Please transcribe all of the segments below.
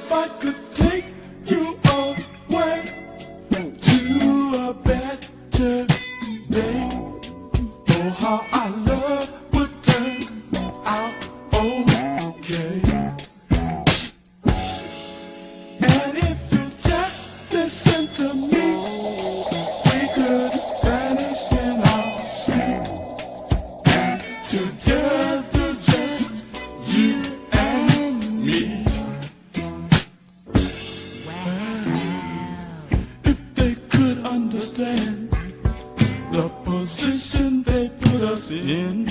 If I could take you away to a better day, oh how our love would turn out okay. And if you just listen to me, we could vanish in our sleep, and together just you and me. If they could understand the position they put us in,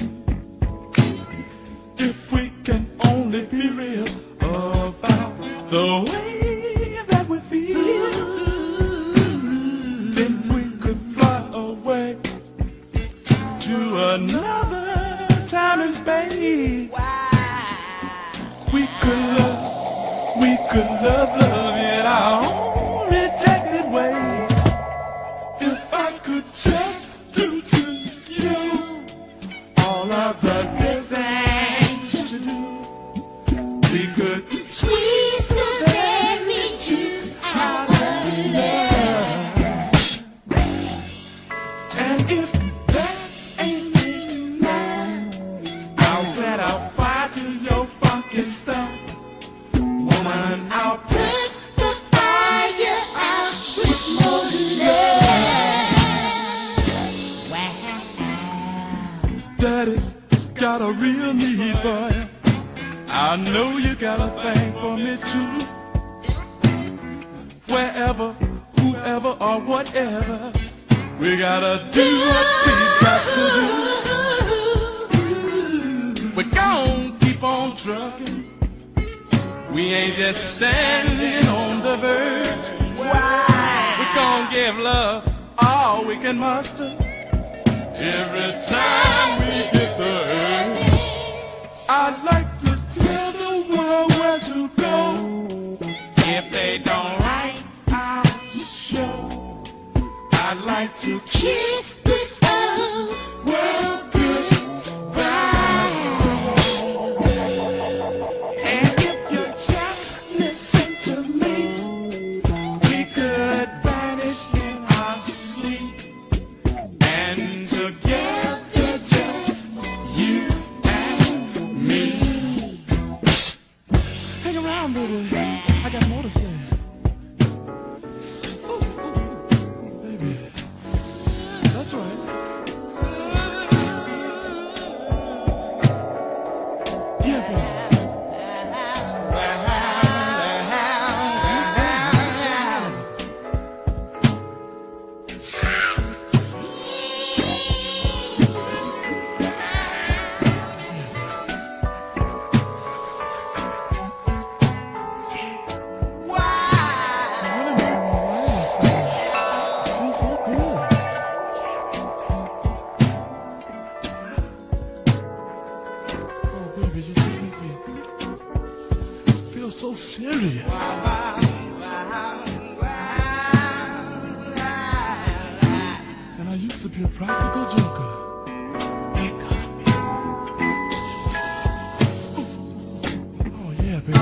if we can only be real about the way that we feel, then we could fly away to another time and space. We could love in our own rejected way. If I could just do to you all of the good things you do, we could Squeeze the berry juice out of love. And if that ain't enough, I'll set a fire to your funky stuff. Woman, I'll Put the fire out with more love. Daddy's got a real need for you. I know you got a thing for me too. Wherever, whoever, or whatever, we gotta do what we got to do. We're gonna keep on trucking. We ain't just standing on the verge. We're gonna give love all we can muster. Every time we hit the earth, I'd like to tell the world where to go. If they don't like our show, I'd like to Kiss this old world goodbye. And if you just listen to me, we could vanish in our sleep, and together just you and me. Hang around, baby, I got more to say. Ooh, baby, that's right. Yeah, baby. Feels so good. Oh, baby, you just make me feel so serious. And I used to be a practical joker. Oh, yeah, baby.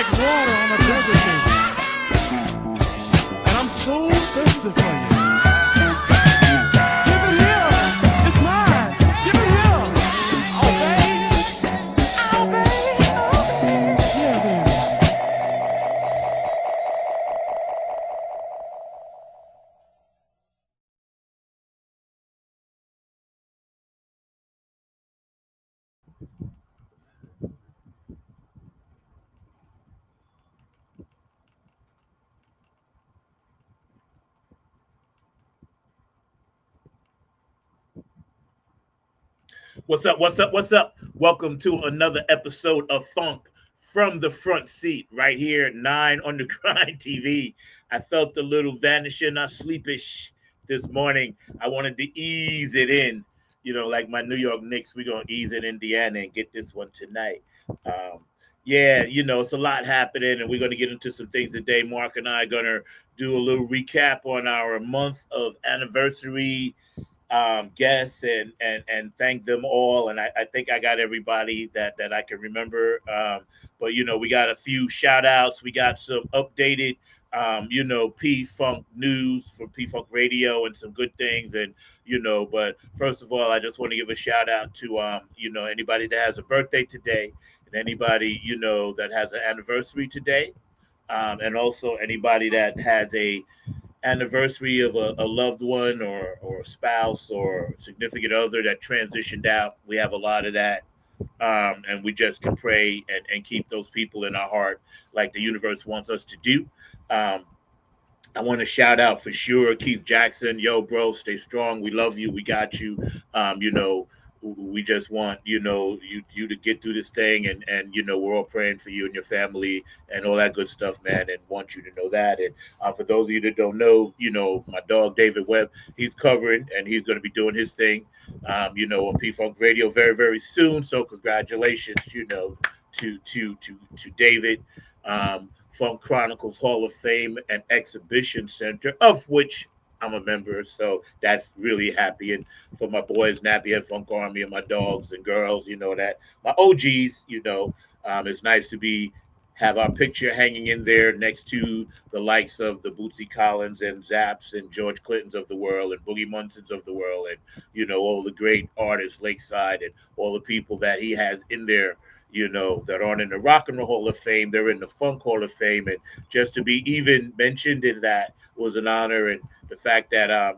like water on a desert table. And I'm so thirsty for you. Give it here. It's mine. Give it here. Oh, baby. Oh, baby. Oh, baby. Yeah, baby. What's up? What's up? What's up? Welcome to another episode of Funk from the Front Seat right here at 9 on the Grind TV. I felt a little vanishing, not sleepish this morning. I wanted to ease it in, like my New York Knicks. We're going to ease it in Indiana and get this one tonight. Yeah, it's a lot happening, and we're going to get into some things today. Mark and I are going to do a little recap on our month of anniversary guests and thank them all. And I think I got everybody that I can remember. But we got a few shout outs. We got some updated, P Funk news from P Funk Radio and some good things. And, but first of all, I just want to give a shout out to, anybody that has a birthday today and anybody, that has an anniversary today. And also anybody that has a anniversary of a loved one or a spouse or significant other that transitioned out. We have a lot of that. And we just can pray and keep those people in our heart like the universe wants us to do. I want to shout out for sure Keith Jackson. Yo, bro, stay strong. We love you. We got you. We just want you to get through this thing, and we're all praying for you and your family and all that good stuff, man, and want you to know that. And for those of you that don't know, my dog David Webb, he's covering and he's going to be doing his thing, on P Funk Radio very, very soon. So congratulations, to David. Funk Chronicles Hall of Fame and Exhibition Center, of which I'm a member, so that's really happy. And for my boys, Nappyhead Funk Army, and my dogs and girls, that my OGs, it's nice to have our picture hanging in there next to the likes of the Bootsy Collins and Zaps and George Clintons of the world and Boogie Munsons of the world, and all the great artists Lakeside and all the people that he has in there. That aren't in the Rock and Roll Hall of Fame, they're in the Funk Hall of Fame, and just to be even mentioned in that was an honor. And the fact that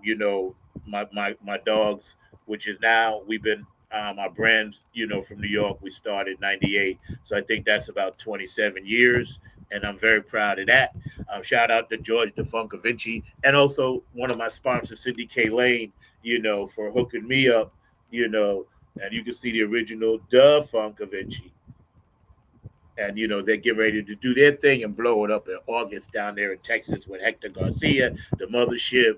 my dogs, which is now we've been our brand, from New York, we started in '98, so I think that's about 27 years, and I'm very proud of that. Shout out to George the Funk Vinci, and also one of my sponsors, Cindy K. Lane, for hooking me up, and you can see the original Dove Funk Vinci. And they're getting ready to do their thing and blow it up in August down there in Texas with Hector Garcia, the mothership,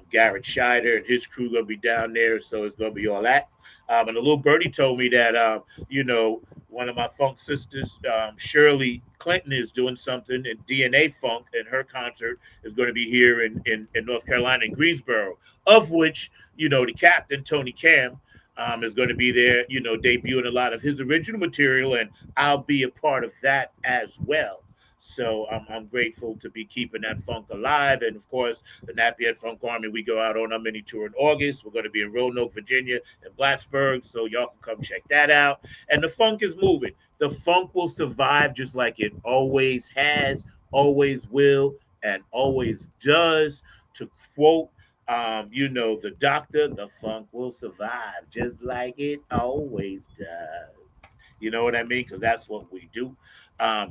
Garrett Scheider and his crew gonna be down there, so it's gonna be all that. And a little birdie told me that one of my funk sisters, Shirley Clinton, is doing something in DNA Funk, and her concert is going to be here in North Carolina in Greensboro, of which the captain Tony Cam. Is going to be there, debuting a lot of his original material, and I'll be a part of that as well. So I'm grateful to be keeping that funk alive. And of course, the Nappyhead Funk Army, we go out on our mini tour in August. We're going to be in Roanoke, Virginia, and Blacksburg, so y'all can come check that out. And the funk is moving. The funk will survive just like it always has, always will, and always does. To quote the doctor, the funk will survive just like it always does. You know what I mean? Because that's what we do.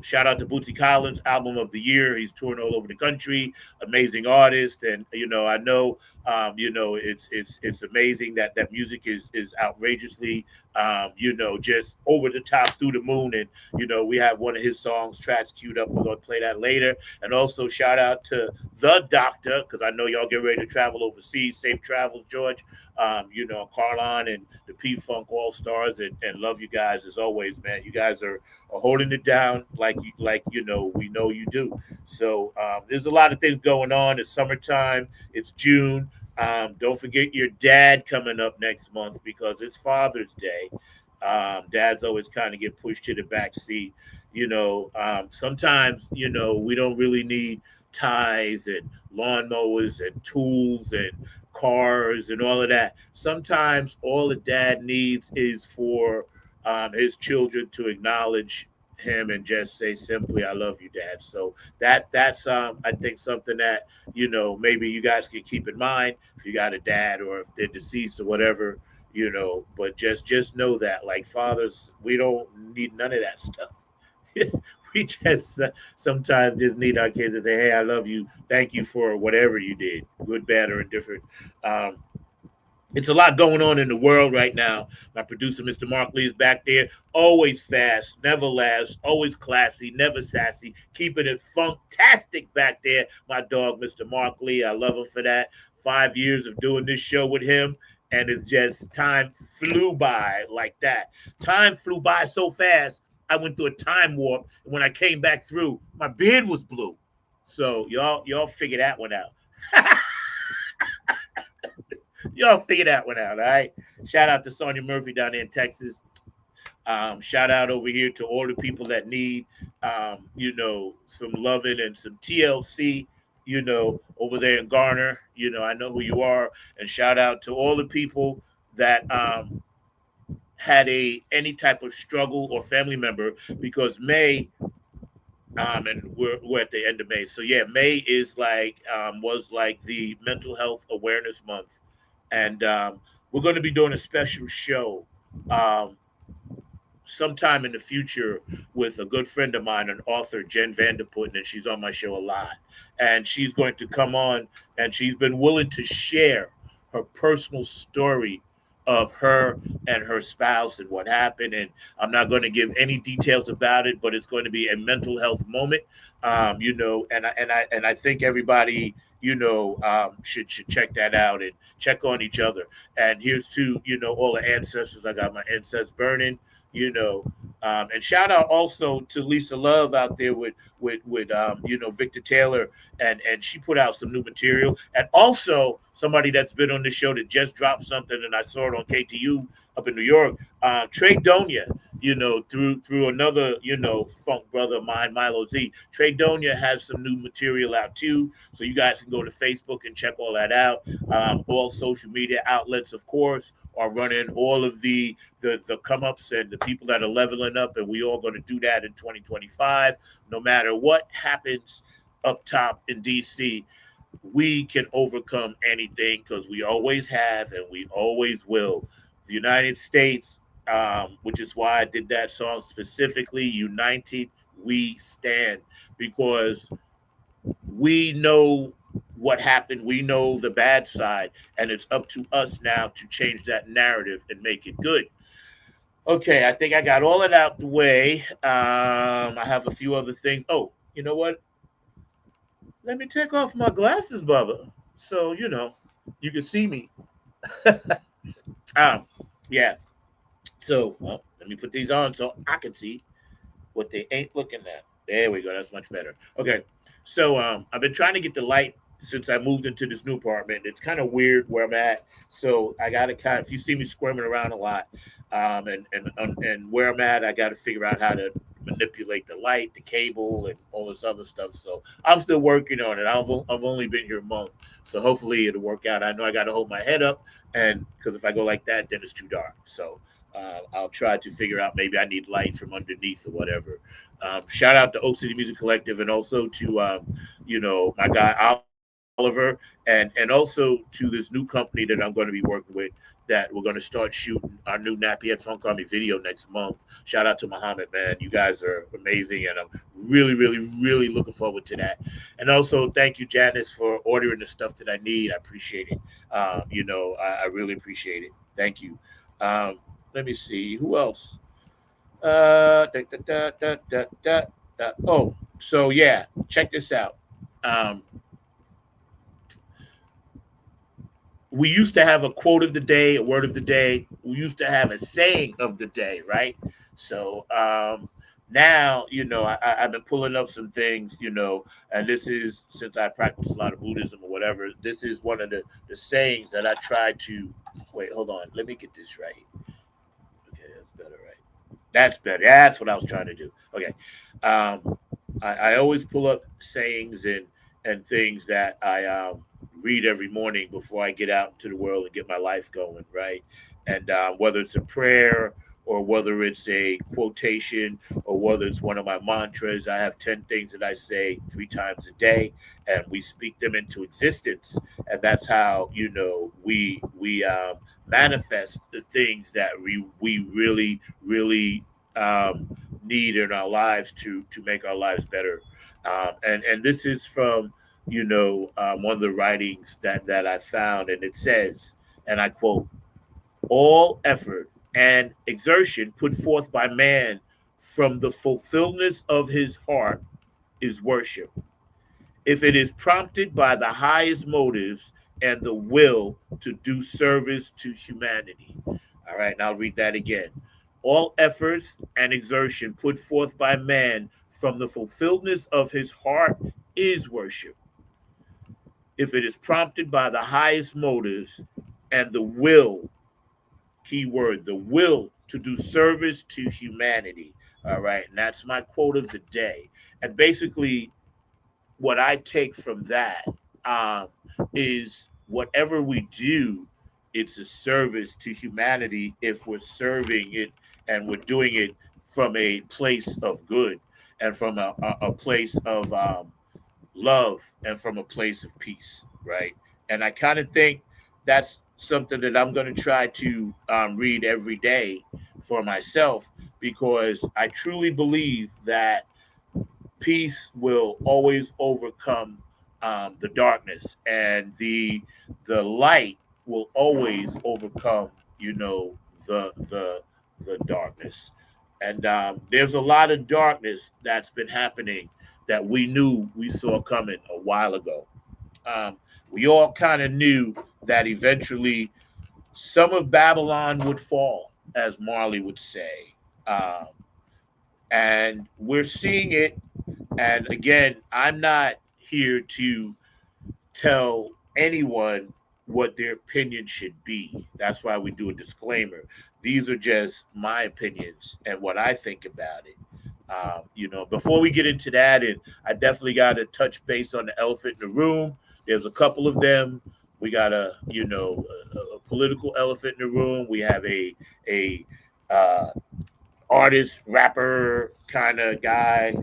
Shout out to Bootsy Collins, album of the year. He's touring all over the country, amazing artist, and I know, it's amazing that music is outrageously, just over the top, through the moon, and we have one of his songs tracks queued up. We're gonna play that later, and also shout out to the Doctor, because I know y'all get ready to travel overseas. Safe travels, George. Carlon and the P Funk All Stars, and love you guys as always, man. You guys are holding it down like we know you do. So there's a lot of things going on. It's summertime. It's June. Don't forget your dad coming up next month because it's Father's Day. Dads always kind of get pushed to the back seat. Sometimes, we don't really need ties and lawnmowers and tools and cars and all of that. Sometimes all a dad needs is for his children to acknowledge him and just say simply, "I love you, Dad." So that's I think something that maybe you guys can keep in mind if you got a dad or if they're deceased or whatever. But just know that, like, fathers, we don't need none of that stuff. We just sometimes just need our kids to say, "Hey, I love you. Thank you for whatever you did, good, bad, or indifferent." Um, it's a lot going on in the world right now. My producer, Mr. Mark Lee, is back there. Always fast, never last, always classy, never sassy, keeping it funktastic back there. My dog, Mr. Mark Lee, I love him for that. 5 years of doing this show with him, and it's just time flew by like that. Time flew by so fast. I went through a time warp, and when I came back through, my beard was blue. So y'all figure that one out. Y'all figure that one out, all right? Shout out to Sonia Murphy down there in Texas. Shout out over here to all the people that need, some loving and some TLC, over there in Garner. I know who you are. And shout out to all the people that had any type of struggle or family member, because May, and we're at the end of May. So yeah, May is was like the mental health awareness month. And we're going to be doing a special show um, sometime in the future with a good friend of mine, an author, Jen Vanderputten, and she's on my show a lot. And she's going to come on, and she's been willing to share her personal story of her and her spouse and what happened. And I'm not going to give any details about it, but it's going to be a mental health moment. And I think everybody should check that out and check on each other. And here's to all the ancestors. I got my ancestors burning. And shout out also to Lisa Love out there with Victor Taylor, and she put out some new material. And also somebody that's been on the show that just dropped something, and I saw it on KTU up in New York. Trey Donia, through another funk brother of mine, Milo Z. Trey Donia has some new material out too, so you guys can go to Facebook and check all that out. All social media outlets, of course, are running all of the come ups and the people that are leveling up, and we all going to do that in 2025. No matter what happens up top in DC, we can overcome anything because we always have and we always will. The United States, which is why I did that song specifically, United We Stand, because we know what happened. We know the bad side, and it's up to us now to change that narrative and make it good. Okay, I think I got all that out the way. I have a few other things. Oh, you know what? Let me take off my glasses, Bubba, so you can see me. um, yeah. So, well, let me put these on so I can see what they ain't looking at. There we go. That's much better. Okay. So, I've been trying to get the light since I moved into this new apartment. It's kind of weird where I'm at. So I got to if you see me squirming around a lot, and where I'm at, I got to figure out how to manipulate the light, the cable, and all this other stuff. So I'm still working on it. I've only been here a month, so hopefully it'll work out. I know I got to hold my head up, and because if I go like that, then it's too dark. So I'll try to figure out, maybe I need light from underneath or whatever. Shout out to Oak City Music Collective, and also to my guy Oliver, and also to this new company that I'm going to be working with, that we're going to start shooting our new Nappy Head Funk Army video next month. Shout out to Muhammad, man. You guys are amazing, and I'm really, really, really looking forward to that. And also, thank you, Janice, for ordering the stuff that I need. I appreciate it. I really appreciate it. Thank you. Let me see. Who else? Oh, so yeah, check this out. Um, we used to have a quote of the day, a word of the day. We used to have a saying of the day, right? So now, I've been pulling up some things, and this is, since I practice a lot of Buddhism or whatever, this is one of the sayings that I try to, wait, hold on. Let me get this right. Okay, that's better. That's better. That's what I was trying to do. Okay. Um, I always pull up sayings and things that I read every morning before I get out into the world and get my life going, right? And whether it's a prayer or whether it's a quotation or whether it's one of my mantras, I have 10 things that I say 3 times a day, and we speak them into existence. And that's how, we manifest the things that we really need in our lives to make our lives better. And this is from one of the writings that I found, and it says, and I quote: "All effort and exertion put forth by man from the fulfillment of his heart is worship, if it is prompted by the highest motives and the will to do service to humanity." All right, now I'll read that again. All efforts and exertion put forth by man from the fulfillment of his heart is worship, if it is prompted by the highest motives and the will, key word, the will to do service to humanity. All right, and that's my quote of the day. And basically, what I take from that um, is whatever we do, it's a service to humanity if we're serving it and we're doing it from a place of good and from a place of love and from a place of peace, right? And I kind of think that's something that I'm going to try to read every day for myself, because I truly believe that peace will always overcome the darkness, and the light will always overcome, the darkness. And there's a lot of darkness that's been happening that we knew we saw coming a while ago. Um, we all kind of knew that eventually some of Babylon would fall, as Marley would say. Um, and we're seeing it. And again, I'm not here to tell anyone what their opinion should be. That's why we do a disclaimer. These are just my opinions and what I think about it. Before we get into that, and I definitely got to touch base on the elephant in the room. There's a couple of them. We got a political elephant in the room. We have a uh, artist, rapper kind of guy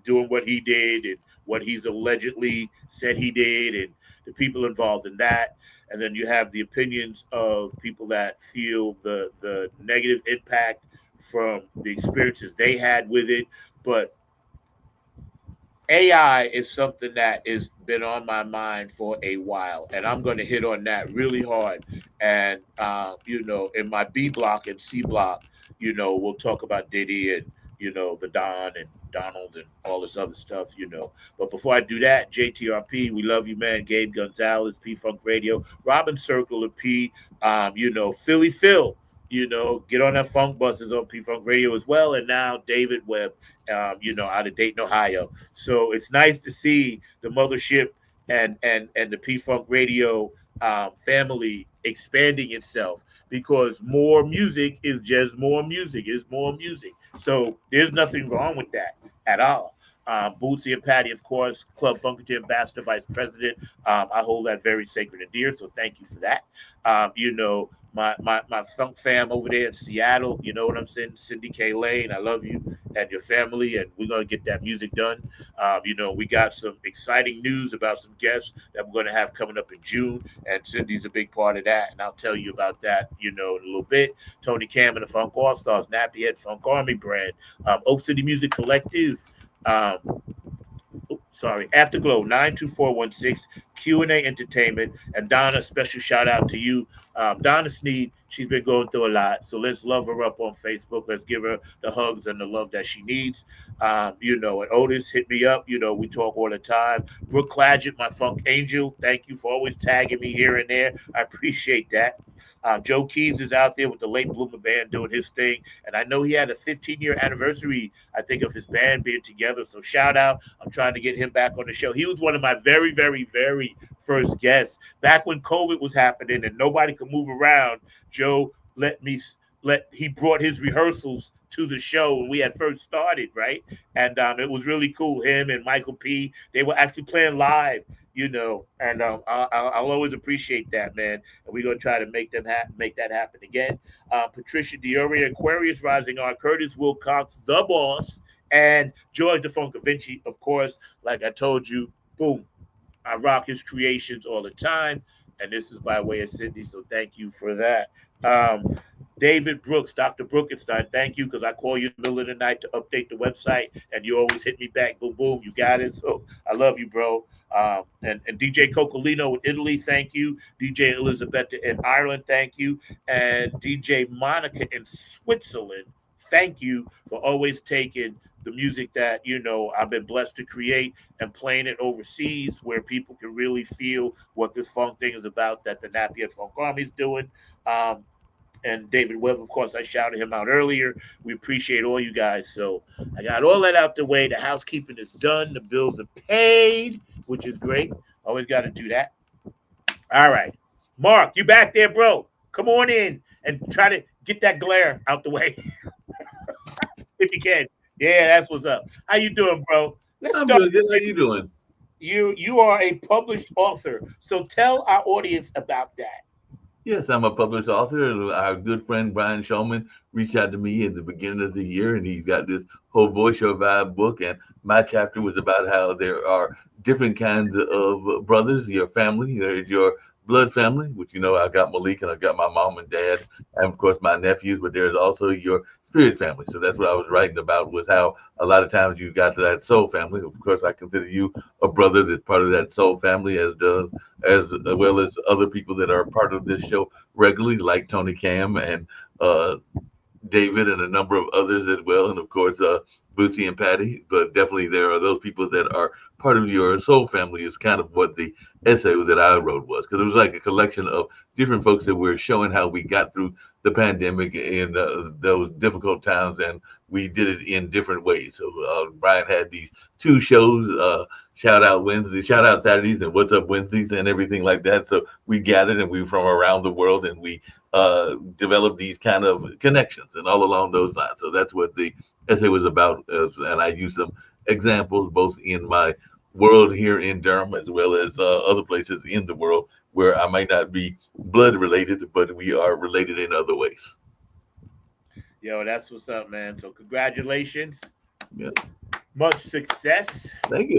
doing what he did and what he's allegedly said he did, and the people involved in that. And then you have the opinions of people that feel the negative impact from the experiences they had with it. But AI is something that has been on my mind for a while, and I'm going to hit on that really hard. And in my B block and C block, we'll talk about Diddy and the Don and Donald and all this other stuff. But before I do that, JTRP, we love you, man. Gabe Gonzalez, P Funk Radio, Robin Circle of P, Philly Phil. Get on that funk buses on P Funk Radio as well. And now David Webb, out of Dayton, Ohio. So it's nice to see the mothership and the P Funk Radio family expanding itself, because more music is just more music, is more music. So there's nothing wrong with that at all. Bootsy and Patty, of course, Club Funky Ambassador, Vice President. I hold that very sacred and dear, so thank you for that. My funk fam over there in Seattle, you know what I'm saying? Cindy K. Lane, I love you and your family, and we're going to get that music done. We got some exciting news about some guests that we're going to have coming up in June, and Cindy's a big part of that, and I'll tell you about that, in a little bit. Tony Cam and the Funk All Stars, Nappy Head Funk Army brand, Oak City Music Collective, Afterglow 92416, Q&A Entertainment, and Donna, special shout out to you. Donna Sneed, she's been going through a lot, so let's love her up on Facebook. Let's give her the hugs and the love that she needs. And Otis, hit me up. We talk all the time. Brooke Clagett, my funk angel, thank you for always tagging me here and there. I appreciate that. Joe Keys is out there with the Late Bloomer Band doing his thing. And I know he had a 15-year anniversary, I think, of his band being together. So shout out. I'm trying to get him back on the show. He was one of my very, very, very first guests. Back when COVID was happening and nobody could move around, Joe he brought his rehearsals to the show when we had first started, right? And it was really cool. Him and Michael P. They were actually playing live, and I'll always appreciate that, man. And we're gonna try to make that happen again. Patricia Diori, Aquarius Rising on Curtis Wilcox, the boss, and George DeFonco Vinci, of course. Like I told you, boom, I rock his creations all the time, and this is by way of Sydney. So thank you for that. Um, David Brooks, Dr. Brookenstein, thank you because I call you in the middle of the night to update the website, and you always hit me back. Boom, boom, you got it. So I love you, bro. And DJ Cocolino in Italy, thank you. DJ Elizabetta in Ireland, thank you. And DJ Monica in Switzerland, thank you for always taking the music that I've been blessed to create and playing it overseas where people can really feel what this funk thing is about that the Napier Funk Army is doing. Um, and David Webb, of course, I shouted him out earlier. We appreciate all you guys. So I got all that out the way. The housekeeping is done. The bills are paid, which is great. Always got to do that. All right. Mark, you back there, bro? Come on in and try to get that glare out the way if you can. Yeah, that's what's up. How you doing, bro? Let's I'm start. doing good. How you doing? You are a published author, so tell our audience about that. Yes, I'm a published author. Our good friend Brian Shulman reached out to me at the beginning of the year, and he's got this whole Voice Your Vibe book. And my chapter was about how there are different kinds of brothers. Your family, there's your blood family, which I got Malik and I got my mom and dad, and of course my nephews. But there's also your spirit family. So that's what I was writing about, was how a lot of times you got to that soul family. Of course, I consider you a brother that's part of that soul family, as well as other people that are part of this show regularly, like Tony Cam and David and a number of others as well, and of course Bootsy and Patty. But definitely there are those people that are part of your soul family. Is kind of what the essay that I wrote was, because it was like a collection of different folks that were showing how we got through the pandemic in those difficult times, and we did it in different ways. So Brian had these two shows, Shout Out Wednesday, Shout Out Saturdays, and What's Up Wednesdays, and everything like that. So we gathered, and we were from around the world, and we developed these kind of connections, and all along those lines. So that's what the essay was about, and I used some examples both in my world here in Durham as well as other places in the world where I might not be blood related, but we are related in other ways. Yo, that's what's up, man. So congratulations. Yeah, Much success. thank you.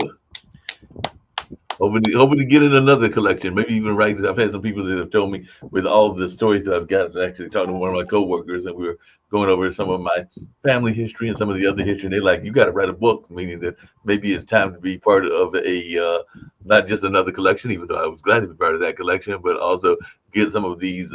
Hoping to get in another collection, maybe even write it. I've had some people that have told me with all the stories that I've got. I actually talked to one of my coworkers, and we were going over some of my family history and some of the other history. And they're like, "You got to write a book," meaning that maybe it's time to be part of a not just another collection, even though I was glad to be part of that collection, but also get some of these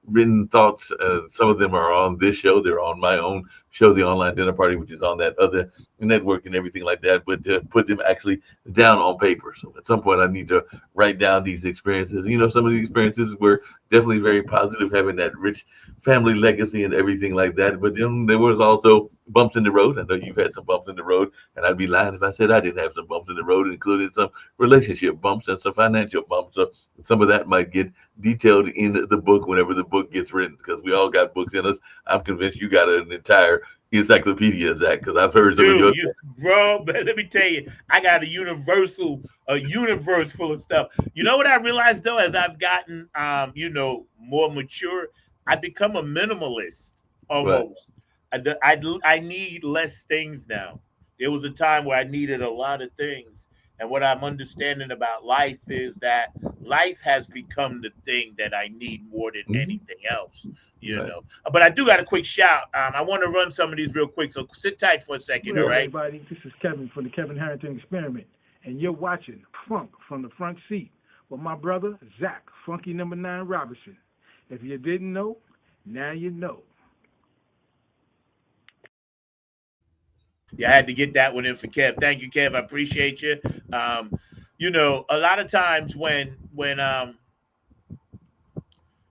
written thoughts. Some of them are on this show. They're on my own show, The Online Dinner Party, which is on that other network and everything like that, but to put them actually down on paper. So at some point I need to write down these experiences. Some of these experiences were definitely very positive, having that rich family legacy and everything like that. But then there was also bumps in the road. I know you've had some bumps in the road, and I'd be lying if I said I didn't have some bumps in the road, including some relationship bumps and some financial bumps. So some of that might get detailed in the book whenever the book gets written, because we all got books in us. I'm convinced you got an entire encyclopedia, Zach, because I've heard some of your. Bro, but let me tell you, I got a universe full of stuff. You know what I realized though, as I've gotten, more mature, I become a minimalist almost. I need less things now. There was a time where I needed a lot of things. And what I'm understanding about life is that life has become the thing that I need more than anything else, But I do got a quick shout. I want to run some of these real quick, so sit tight for a second, all right? Everybody, this is Kevin from the Kevin Harrington Experiment, and you're watching Funk from the Front Seat with my brother, Zach, Funky Number 9 Robinson. If you didn't know, now you know. Yeah, I had to get that one in for Kev. Thank you, Kev. I appreciate you. A lot of times when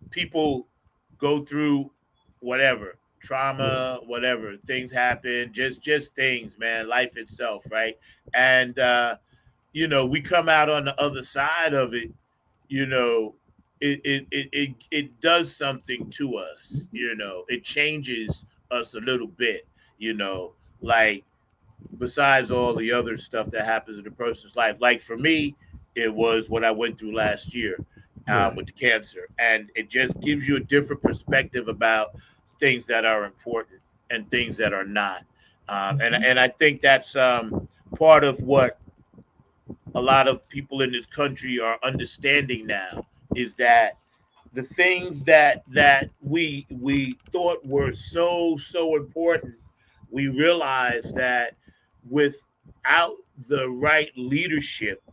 people go through whatever trauma, whatever things happen, just things, man, life itself, right? And we come out on the other side of it. It does something to us. It changes us a little bit. you know, like besides all the other stuff that happens in a person's life. Like for me, it was what I went through last year Right. with the cancer, and it just gives you a different perspective about things that are important and things that are not. And I think that's part of what a lot of people in this country are understanding now is that the things that we thought were so important, we realize that without the right leadership,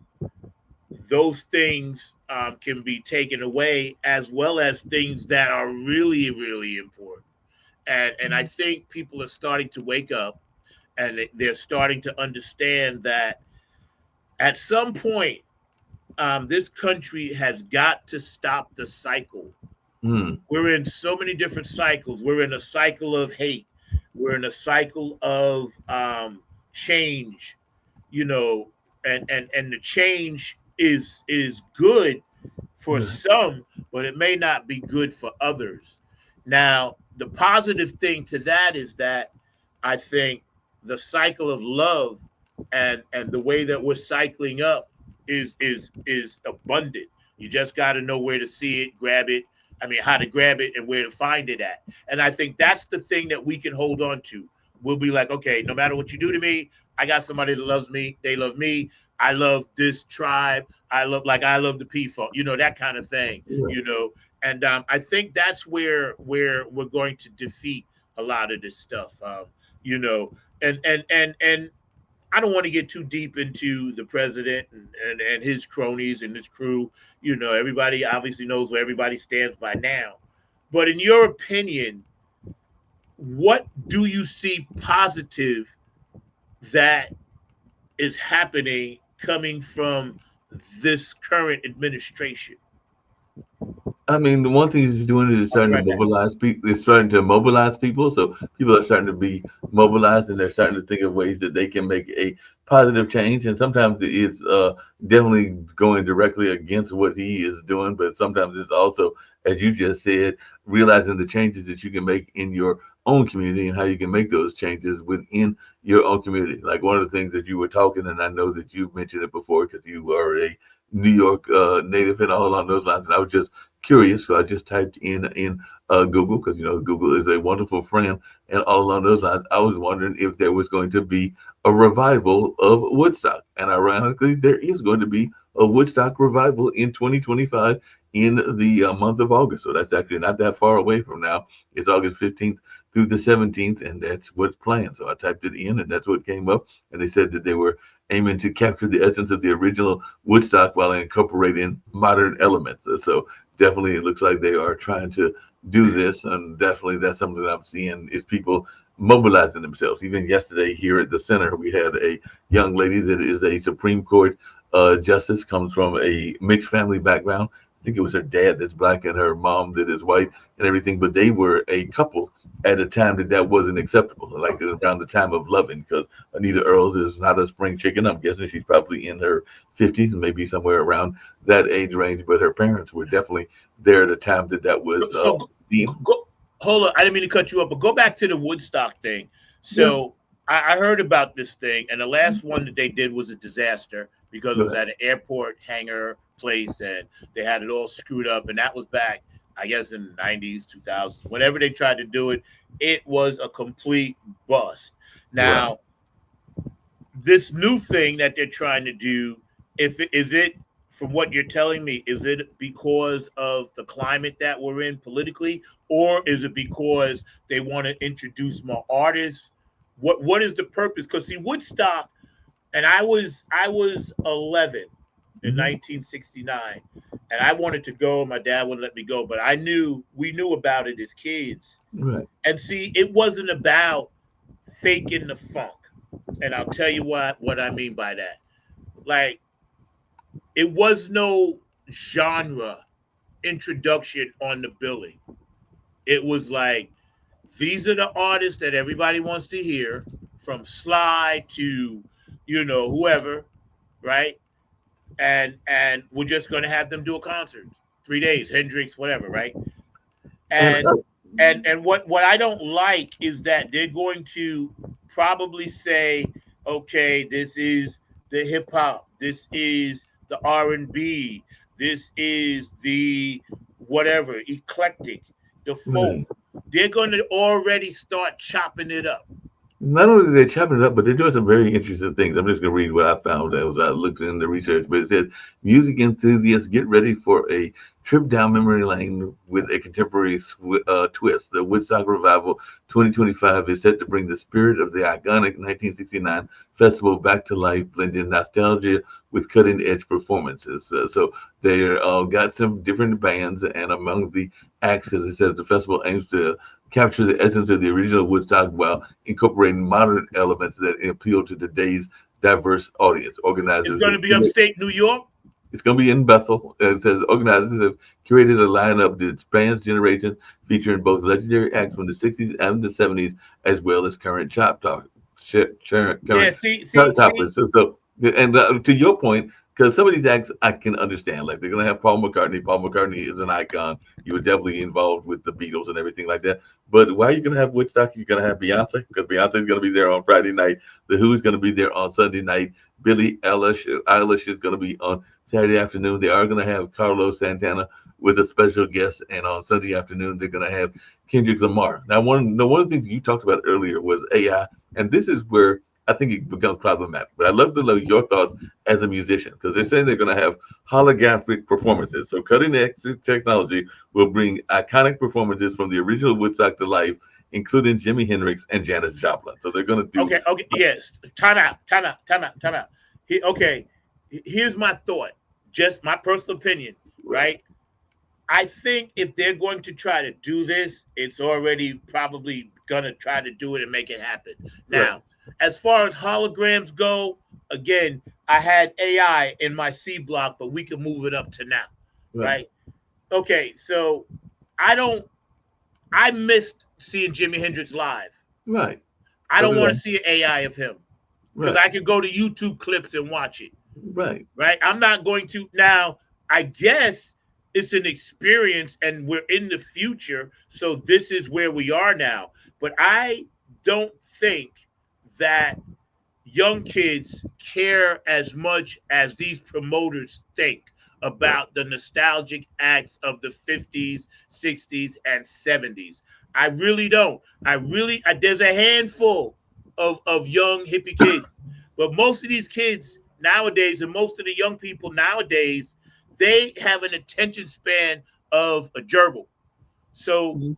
those things can be taken away, as well as things that are really important. And I think people are starting to wake up, and they're starting to understand that at some point, this country has got to stop the cycle. Mm. We're in so many different cycles. We're in a cycle of hate. We're in a cycle of change, you know, and the change is good for Right. some, but it may not be good for others. Now, the positive thing to that is that I think the cycle of love and the way that we're cycling up is abundant. You just got to know where to see it, grab it. I mean, how to grab it and where to find it at. And I think that's the thing that we can hold on to. We'll be like, okay, no matter what you do to me, I got somebody that loves me. They love me. I love this tribe. I love the people, you know, that kind of thing, Right. you know. And I think that's where we're going to defeat a lot of this stuff, you know. And I don't want to get too deep into the president and his cronies and his crew. You know, everybody obviously knows where everybody stands by now. But in your opinion, what do you see positive that is happening coming from this current administration? I mean, the one thing he's doing is I'll be starting to right back. mobilize people. It's starting to mobilize people, so people are starting to be mobilized, and they're starting to think of ways that they can make a positive change. And sometimes it's definitely going directly against what he is doing, but sometimes it's also, as you just said, realizing the changes that you can make in your own community and how you can make those changes within your own community. Like one of the things that you were talking, and I know that you've mentioned it before because you are a New York native and all along those lines. And I was just curious, so I just typed in Google because you know Google is a wonderful friend, and all along those lines, I was wondering if there was going to be a revival of Woodstock, and ironically, there is going to be a Woodstock revival in 2025 in the month of August. So that's actually not that far away from now. It's August 15th through the 17th, and that's what's planned. So I typed it in, and that's what came up, and they said that they were aiming to capture the essence of the original Woodstock while incorporating modern elements. So definitely it looks like they are trying to do this, and definitely that's something that I'm seeing is people mobilizing themselves. Even yesterday here at the center, we had a young lady that is a Supreme Court justice, comes from a mixed family background. I think it was her dad that's black and her mom that is white and everything, but they were a couple at a time that wasn't acceptable, like around the time of loving, because Anita Earls is not a spring chicken. I'm guessing she's probably in her 50s, maybe somewhere around that age range, but her parents were definitely there at a time that was So being. hold on. I didn't mean to cut you up, but go back to the Woodstock thing. Yeah. So I heard about this thing, and the last one that they did was a disaster because it was at an airport hangar place, and they had it all screwed up. And that was back, I guess, in the 90s, 2000s. Whenever they tried to do it, it was a complete bust. Now, this new thing that they're trying to do, if it, is it from what you're telling me, is it because of the climate that we're in politically, or is it because they want to introduce more artists? What is the purpose? Because see, Woodstock, and I was 11 in Mhm. 1969, and I wanted to go. My dad wouldn't let me go, but we knew about it as kids. Right. And see, it wasn't about faking the funk. And I'll tell you what I mean by that. Like, it was no genre introduction on the billing. It was like, these are the artists that everybody wants to hear, from Sly to, whoever, right? And we're just gonna have them do a concert, 3 days, Hendrix, whatever, right? And And And what I don't like is that they're going to probably say, okay, this is the hip hop, this is the R&B, this is the whatever eclectic, the folk. Right. They're going to already start chopping it up. Not only are they chopping it up, but they're doing some very interesting things. I'm just going to read what I found as I looked in the research. But it says, music enthusiasts get ready for a trip down memory lane with a contemporary twist. The Woodstock Revival 2025 is set to bring the spirit of the iconic 1969 festival back to life, blending nostalgia with cutting edge performances. So they got some different bands, and among the acts, as it says, the festival aims to capture the essence of the original Woodstock while incorporating modern elements that appeal to today's diverse audience. It's going to be upstate New York. It's going to be in Bethel. It says organizers have curated a lineup that spans generations, featuring both legendary acts from the 60s and the 70s, as well as current Yeah, see, chart toppers. And to your point, because some of these acts I can understand, like they're going to have Paul McCartney. Paul McCartney is an icon. You were definitely involved with the Beatles and everything like that. But why are you going to have Woodstock? You're going to have Beyonce, because Beyonce's going to be there on Friday night. The Who's going to be there on Sunday night. Billie Eilish is going to be on Saturday afternoon. They are going to have Carlos Santana with a special guest, and on Sunday afternoon they're going to have Kendrick Lamar. Now, one of the things you talked about earlier was AI, and this is where I think it becomes problematic. But I'd love to know your thoughts as a musician, because they're saying they're going to have holographic performances. So cutting edge technology will bring iconic performances from the original Woodstock to life, including Jimi Hendrix and Janis Joplin. So they're going to do. Okay, yes. Time out. Okay, here's my thought, just my personal opinion, right? I think if they're going to try to do this, it's already probably going to try to do it and make it happen. Now, as far as holograms go, again, I had AI in my C block, but we can move it up to now, right? Okay, so I missed seeing Jimi Hendrix live. Right. I don't want to see an AI of him, because Right. I could go to YouTube clips and watch it. Right. Right. I'm not going to now. I guess it's an experience and we're in the future. So this is where we are now. But I don't think that young kids care as much as these promoters think about the nostalgic acts of the 50s, 60s, and 70s. I really don't. There's a handful of young hippie kids, but most of these kids nowadays and most of the young people nowadays, they have an attention span of a gerbil. So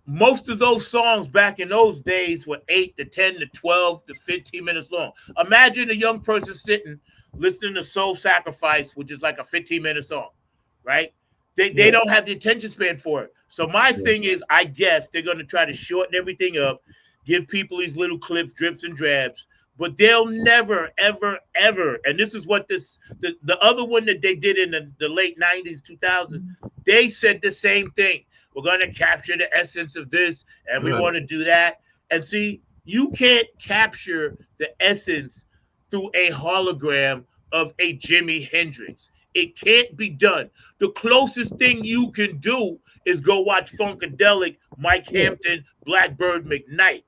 most of those songs back in those days were 8 to 10 to 12 to 15 minutes long. Imagine a young person sitting listening to Soul Sacrifice, which is like a 15-minute song, right? They don't have the attention span for it. So my thing is, I guess they're going to try to shorten everything up, give people these little clips, drips and drabs, but they'll never, ever, ever. And this is what the other one that they did in the late 90s, 2000s, they said the same thing. We're going to capture the essence of this, and we want to do that. And see, you can't capture the essence through a hologram of a Jimi Hendrix. It can't be done. The closest thing you can do is go watch Funkadelic, Mike Hampton, Blackbird McKnight.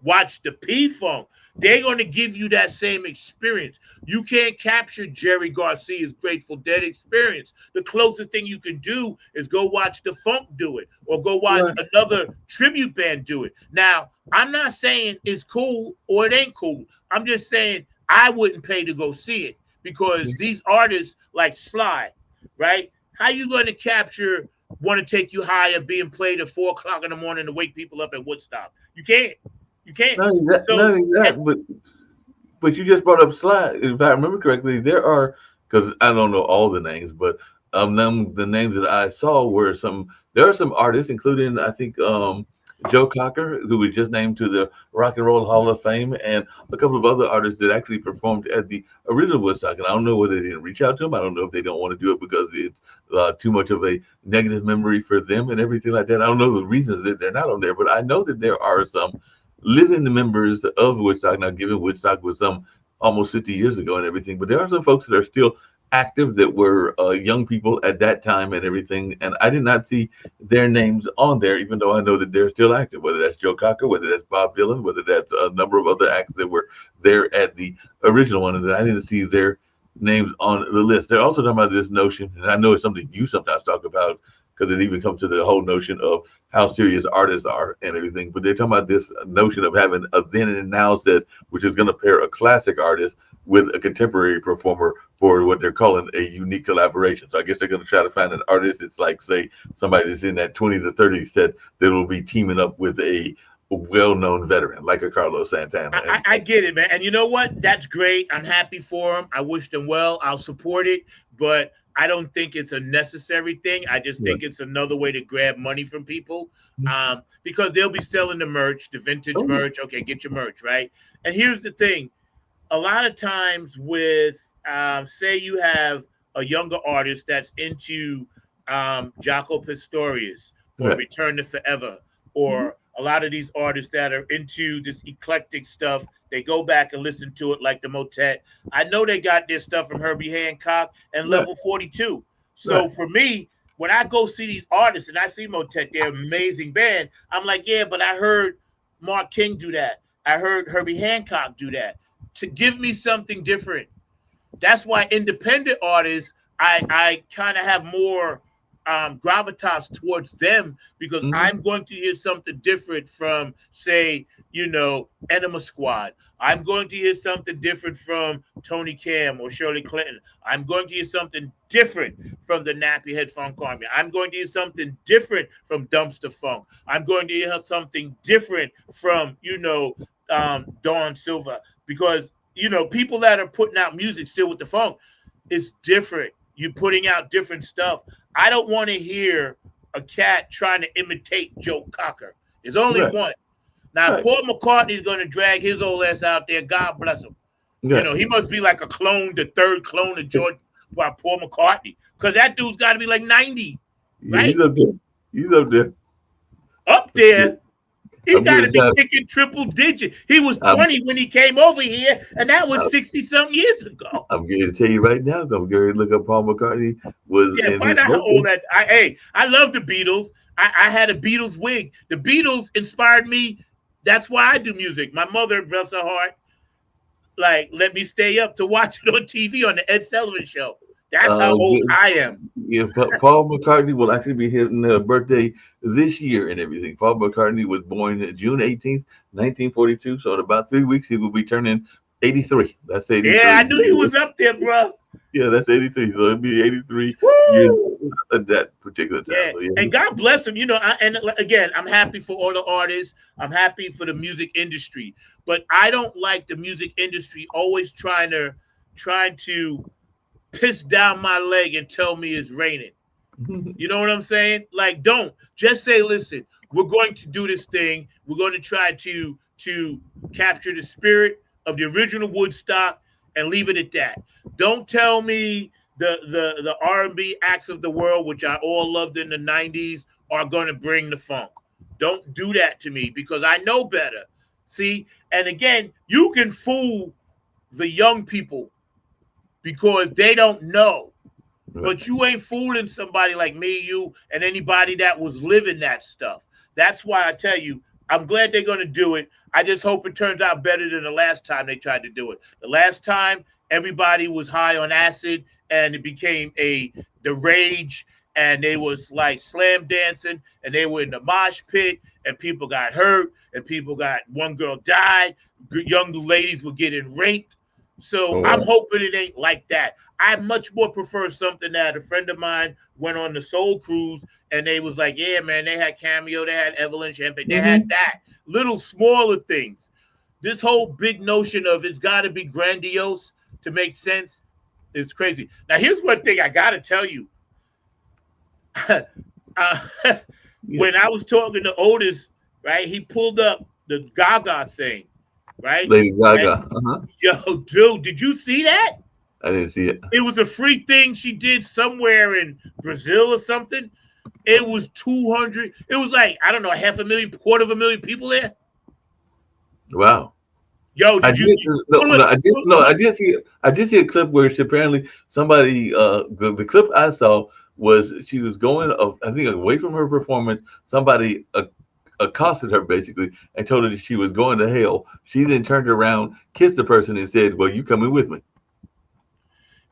Watch the P-Funk. They're going to give you that same experience. You can't capture Jerry Garcia's Grateful Dead experience. The closest thing you can do is go watch the Funk do it, or go watch another tribute band do it. Now, I'm not saying it's cool or it ain't cool. I'm just saying I wouldn't pay to go see it, because these artists like Sly, right? How you going to capture Want to Take You Higher being played at 4:00 in the morning to wake people up at Woodstock? You can't. Not only that, but you just brought up Sly. If I remember correctly, there are, because I don't know all the names, but the names that I saw were there are some artists, including I think Joe Cocker, who was just named to the Rock and Roll Hall of Fame, and a couple of other artists that actually performed at the original Woodstock. And I don't know whether they didn't reach out to them. I don't know if they don't want to do it because it's too much of a negative memory for them and everything like that. I don't know the reasons that they're not on there, but I know that there are some living members of Woodstock. Now, given Woodstock was some almost 50 years ago and everything, but there are some folks that are still active that were young people at that time and everything. And I did not see their names on there, even though I know that they're still active, whether that's Joe Cocker, whether that's Bob Dylan, whether that's a number of other acts that were there at the original one. And I didn't see their names on the list. They're also talking about this notion, and I know it's something you sometimes talk about because it even comes to the whole notion of how serious artists are and everything. But they're talking about this notion of having a then and now set, which is going to pair a classic artist with a contemporary performer for what they're calling a unique collaboration. So I guess they're going to try to find an artist. It's like, say, somebody that's in that 20 to 30 set that will be teaming up with a well-known veteran like a Carlos Santana. I get it, man. And you know what? That's great. I'm happy for them. I wish them well. I'll support it. But I don't think it's a necessary thing. I just think it's another way to grab money from people, because they'll be selling the merch, the vintage merch. Okay, get your merch, right? And here's the thing. A lot of times with, say you have a younger artist that's into Jaco Pastorius or Return to Forever, or a lot of these artists that are into this eclectic stuff, they go back and listen to it like the Motet. I know they got their stuff from Herbie Hancock and Level 42. So for me, when I go see these artists and I see Motet, they're an amazing band, I'm like, yeah, but I heard Mark King do that. I heard Herbie Hancock do that. To give me something different. That's why independent artists, I kind of have more gravitas towards them, because I'm going to hear something different from, say, Enema Squad. I'm going to hear something different from Tony Cam or Shirley Clinton. I'm going to hear something different from the Nappy Head Funk Army. I'm going to hear something different from Dumpster Funk. I'm going to hear something different from, Dawn Silva, because, people that are putting out music still with the funk, it's different. You're putting out different stuff. I don't want to hear a cat trying to imitate Joe Cocker. There's only one. Now, Paul McCartney's going to drag his old ass out there. God bless him. He must be like a clone, the third clone of Paul McCartney, because that dude's got to be like 90, right? He's up there. Up there. He got to be kicking triple digit. He was 20 when he came over here, and that was 60-something years ago. I'm going to tell you right now. I'm going to look up Paul McCartney. Find out how old that. I love the Beatles. I had a Beatles wig. The Beatles inspired me. That's why I do music. My mother, bless her heart, let me stay up to watch it on TV on the Ed Sullivan Show. That's how old I am. Yeah, Paul McCartney will actually be hitting a birthday this year and everything. Paul McCartney was born June 18th, 1942. So in about 3 weeks, he will be turning 83. That's 83. Yeah, I knew he was up there, bro. Yeah, that's 83. So it'll be 83 years at that particular time. Yeah. So, yeah. And God bless him. And again, I'm happy for all the artists. I'm happy for the music industry. But I don't like the music industry always trying to piss down my leg and tell me it's raining. You know what I'm saying? Don't. Just say, listen, we're going to do this thing. We're going to try to capture the spirit of the original Woodstock and leave it at that. Don't tell me the R&B acts of the world, which I all loved in the 90s, are going to bring the funk. Don't do that to me, because I know better. See? And again, you can fool the young people because they don't know. But you ain't fooling somebody like me, you, and anybody that was living that stuff. That's why I tell you, I'm glad they're going to do it. I just hope it turns out better than the last time they tried to do it. The last time, everybody was high on acid, and it became the rage, and they was like slam dancing, and they were in the mosh pit, and people got hurt, and one girl died, young ladies were getting raped. So I'm hoping it ain't like that. I much more prefer something that a friend of mine went on the Soul Cruise, and they was like, yeah, man, they had Cameo, they had Evelyn Champagne, they had that. Little smaller things. This whole big notion of it's got to be grandiose to make sense is crazy. Now, here's one thing I got to tell you. When I was talking to Otis, right, he pulled up the Gaga thing. Right? Lady Gaga. Yo, dude, did you see that? I didn't see it. It was a free thing she did somewhere in Brazil or something. It was 200. It was like, I don't know, 500,000, 250,000 people there. Wow. Yo, I did did you no, pull no, it? I did no, I did see a clip where she apparently somebody the clip I saw was she was going I think away from her performance. Somebody accosted her basically and told her that she was going to hell. She then turned around, kissed the person, and said, "Well, you coming with me?"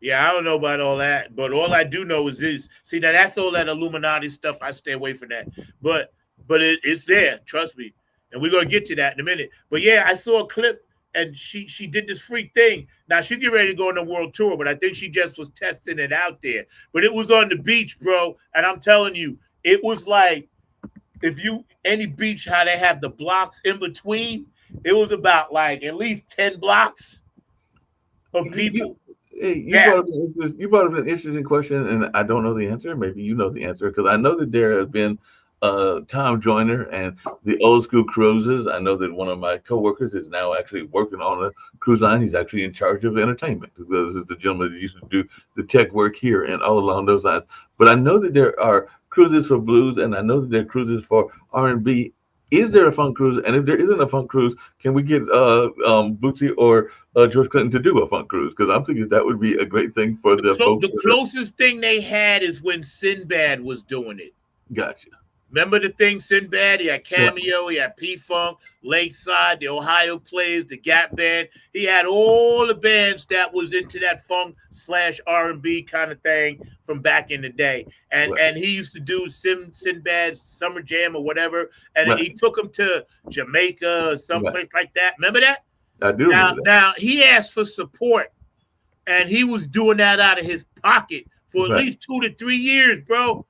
Yeah, I don't know about all that, but all I do know is this. See, now that's all that Illuminati stuff. I stay away from that. But it's there. Trust me, and we're gonna get to that in a minute. But yeah, I saw a clip, and she did this freak thing. Now she get ready to go on a world tour, but I think she just was testing it out there. But it was on the beach, bro, and I'm telling you, it was like if you any beach how they have the blocks in between. It was about like at least 10 blocks of You, you, people. hey, you Yeah. brought up you brought up an interesting question, and I don't know the answer. Maybe you know the answer because I know that there has been Tom Joyner and the old school cruises. I know that one of my coworkers is now actually working on a cruise line. He's actually in charge of entertainment. This is the gentleman that used to do the tech work here and all along those lines. But I know that there are cruises for blues, and I know that there are cruises for R&B. Is there a funk cruise? And if there isn't a funk cruise, can we get Bootsy or George Clinton to do a funk cruise? Because I'm thinking that would be a great thing for the folks. The closest thing they had is when Sinbad was doing it. Gotcha. Remember the thing, Sinbad? He had Yeah. Cameo, he had P-Funk, Lakeside, the Ohio Players, the Gap Band. He had all the bands that was into that funk / R&B kind of thing from back in the day. And Right. and he used to do Sinbad's Summer Jam or whatever. And Right. he took him to Jamaica or someplace like that. Remember that? I do remember that. Now he asked for support, and he was doing that out of his pocket for at Right. least 2 to 3 years, bro.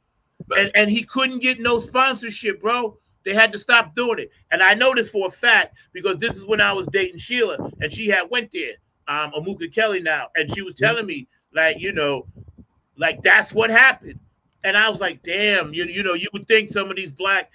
Right. And he couldn't get no sponsorship, bro. They had to stop doing it. And I know this for a fact because this is when I was dating Sheila, and she had went there, Amuka Kelly now, and she was telling me, like, like that's what happened. And I was like, damn, you would think some of these black,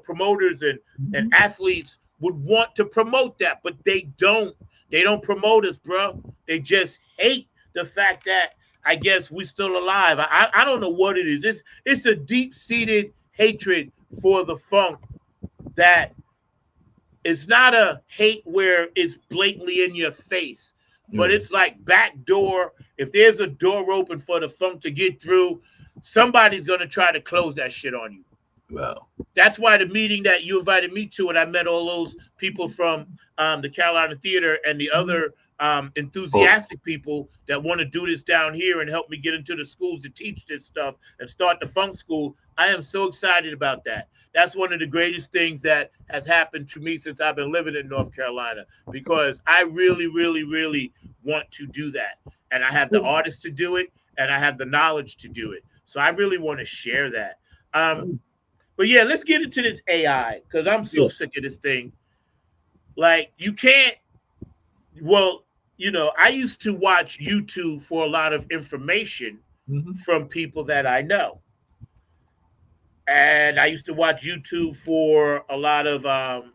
promoters and athletes would want to promote that, but they don't. They don't promote us, bro. They just hate the fact that I guess we're still alive. I don't know what it is. It's a deep-seated hatred for the funk that it's not a hate where it's blatantly in your face, but it's like backdoor. If there's a door open for the funk to get through, somebody's going to try to close that shit on you. Wow. That's why the meeting that you invited me to, and I met all those people from the Carolina Theater and the other enthusiastic people that want to do this down here and help me get into the schools to teach this stuff and start the funk school. I am so excited about that. That's one of the greatest things that has happened to me since I've been living in North Carolina, because I really, really, really want to do that. And I have the artists to do it, and I have the knowledge to do it. So I really want to share that. But yeah, let's get into this AI, because I'm so sick of this thing. Like, you can't, well, I used to watch YouTube for a lot of information from people that I know. And I used to watch YouTube for a lot of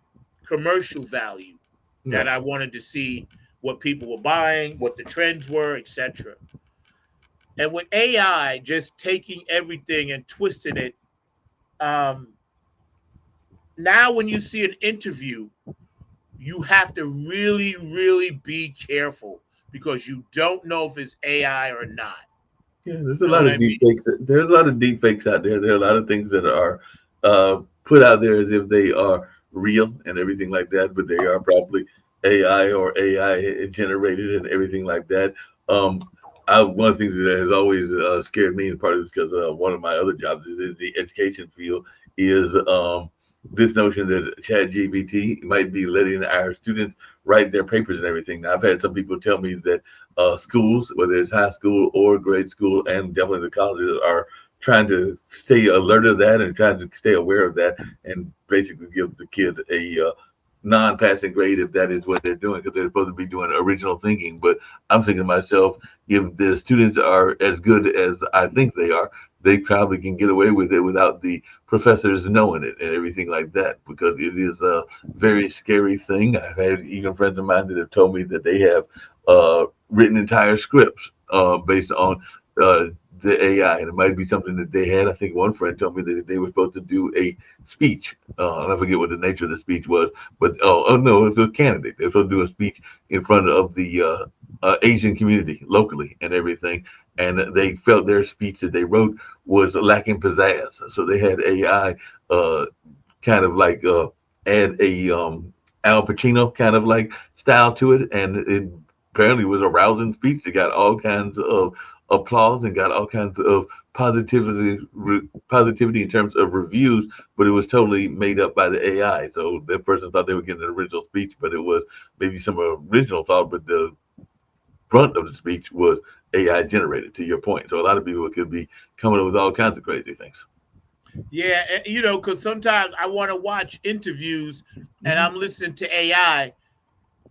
commercial value that I wanted to see what people were buying, what the trends were, etc. And with AI just taking everything and twisting it, now when you see an interview, you have to really, really be careful because you don't know if it's AI or not. Yeah, there's a lot of deep fakes. There's a lot of deep fakes out there. There are a lot of things that are put out there as if they are real and everything like that, but they are probably AI or AI generated and everything like that. One of the things that has always scared me, and part of it's because one of my other jobs is the education field, is this notion that ChatGPT might be letting our students write their papers and everything. Now, I've had some people tell me that schools, whether it's high school or grade school, and definitely the colleges, are trying to stay alert of that and trying to stay aware of that and basically give the kid a non-passing grade if that is what they're doing, because they're supposed to be doing original thinking. But I'm thinking to myself, if the students are as good as I think they are, they probably can get away with it without the professors knowing it and everything like that, because it is a very scary thing. I've had even friends of mine that have told me that they have written entire scripts based on the AI, and it might be something that they had. I think one friend told me that they were supposed to do a speech. And I forget what the nature of the speech was, but oh no, it was a candidate. They were supposed to do a speech in front of the Asian community locally and everything. And they felt their speech that they wrote was lacking pizzazz, so they had AI kind of like add a Al Pacino kind of like style to it, and it apparently was a rousing speech. It got all kinds of applause and got all kinds of positivity in terms of reviews, but it was totally made up by the AI. So that person thought they were getting an original speech, but it was maybe some original thought, but the brunt of the speech was AI generated, to your point. So a lot of people could be coming up with all kinds of crazy things. Yeah, because sometimes I want to watch interviews and Mhm. I'm listening to AI,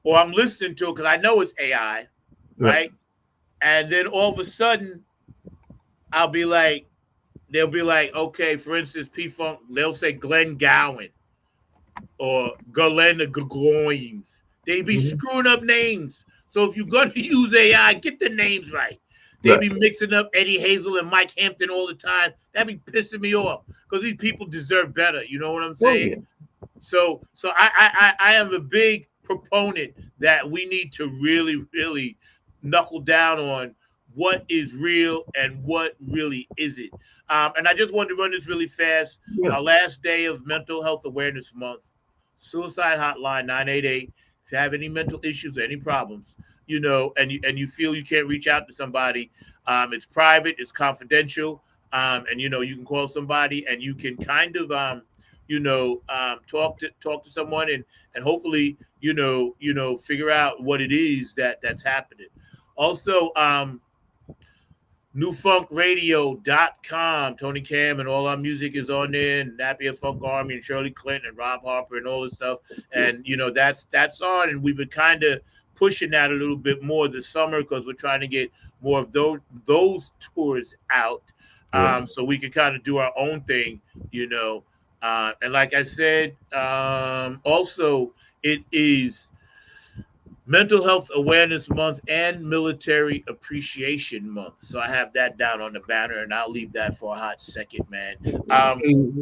or I'm listening to it because I know it's AI, Right. right? And then all of a sudden, I'll be like, they'll be like, okay, for instance, P Funk, they'll say Glenn Gowan or Galena Gagoins. They be Mhm. screwing up names. So if you're gonna use AI, get the names right. They Right. be mixing up Eddie Hazel and Mike Hampton all the time. That be pissing me off because these people deserve better. You know what I'm Oh saying? yeah. So I am a big proponent that we need to really, really knuckle down on what is real and what really isn't. And I just wanted to run this really fast. Yeah. Our last day of Mental Health Awareness Month, suicide hotline 988. If you have any mental issues or any problems, and you feel you can't reach out to somebody, it's private, it's confidential, and you can call somebody and you can kind of talk to someone and hopefully figure out what it is that's happening. Also, newfunkradio.com. Tony Cam and all our music is on there, and Napier Funk Army and Shirley Clinton and Rob Harper and all this stuff. And that's on, and we've been kind of pushing that a little bit more this summer because we're trying to get more of those tours out, Right. so we can kind of do our own thing, and like I said, also it is Mental Health Awareness Month and Military Appreciation Month. So I have that down on the banner, and I'll leave that for a hot second, man. Um,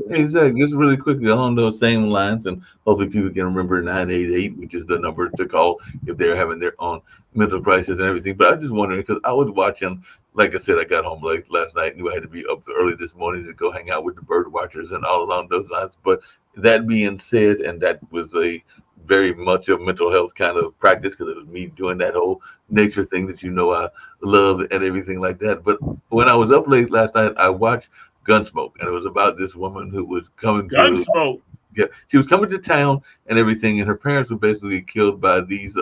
Hey, Zach, just really quickly along those same lines, and hopefully people can remember 988, which is the number to call if they're having their own mental crisis and everything. But I was just wondering because I was watching, like I said, I got home late last night, knew I had to be up early this morning to go hang out with the bird watchers and all along those lines. But that being said, and that was a very much a mental health kind of practice because it was me doing that whole nature thing that I love and everything like that. But when I was up late last night, I watched Gunsmoke, and it was about this woman who was coming to Gunsmoke. yeah, she was coming to town and everything, and her parents were basically killed by these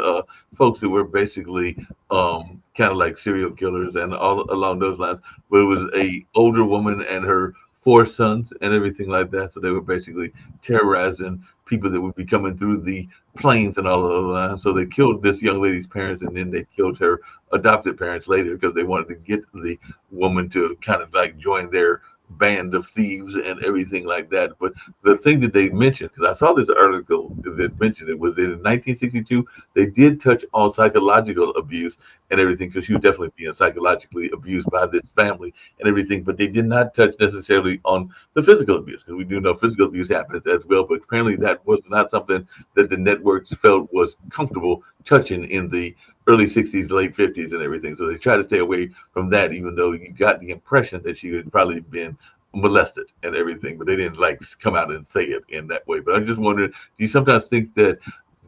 folks that were basically kind of like serial killers and all along those lines. But it was a older woman and her four sons and everything like that. So they were basically terrorizing people that would be coming through the plains and all of those lines. So they killed this young lady's parents, and then they killed her adopted parents later because they wanted to get the woman to kind of like join their band of thieves and everything like that. But the thing that they mentioned, because I saw this article that mentioned it, was that in 1962 they did touch on psychological abuse and everything, because she was definitely being psychologically abused by this family and everything. But they did not touch necessarily on the physical abuse, because we do know physical abuse happens as well. But apparently that was not something that the networks felt was comfortable touching in the early 60s, late 50s, and everything. So they try to stay away from that, even though you got the impression that she had probably been molested and everything, but they didn't like come out and say it in that way. But I'm just wondering, do you sometimes think that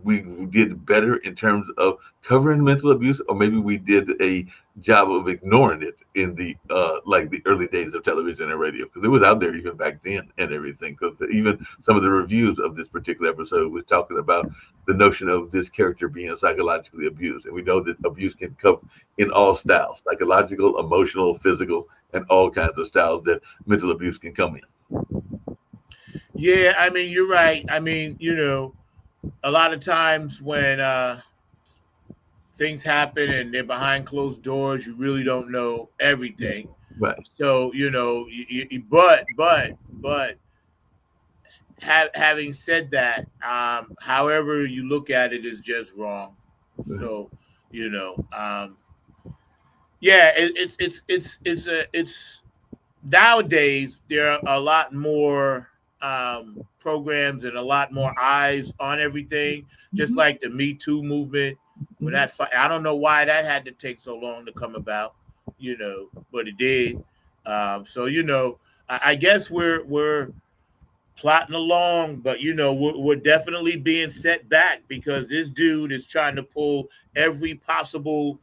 we did better in terms of covering mental abuse, or maybe we did a job of ignoring it in the like the early days of television and radio, because it was out there even back then and everything? Because even some of the reviews of this particular episode was talking about the notion of this character being psychologically abused, and we know that abuse can come in all styles: psychological, emotional, physical, and all kinds of styles that mental abuse can come in. Yeah, I mean, you're right. I mean, a lot of times when things happen and they're behind closed doors, you really don't know everything. Right. So, but having said that, however you look at it is just wrong. Right. So, you know, um, Yeah, it's nowadays there are a lot more programs and a lot more eyes on everything. Just like the Me Too movement, when I don't know why that had to take so long to come about, but it did. So I guess we're plotting along, but we're definitely being set back because this dude is trying to pull every possible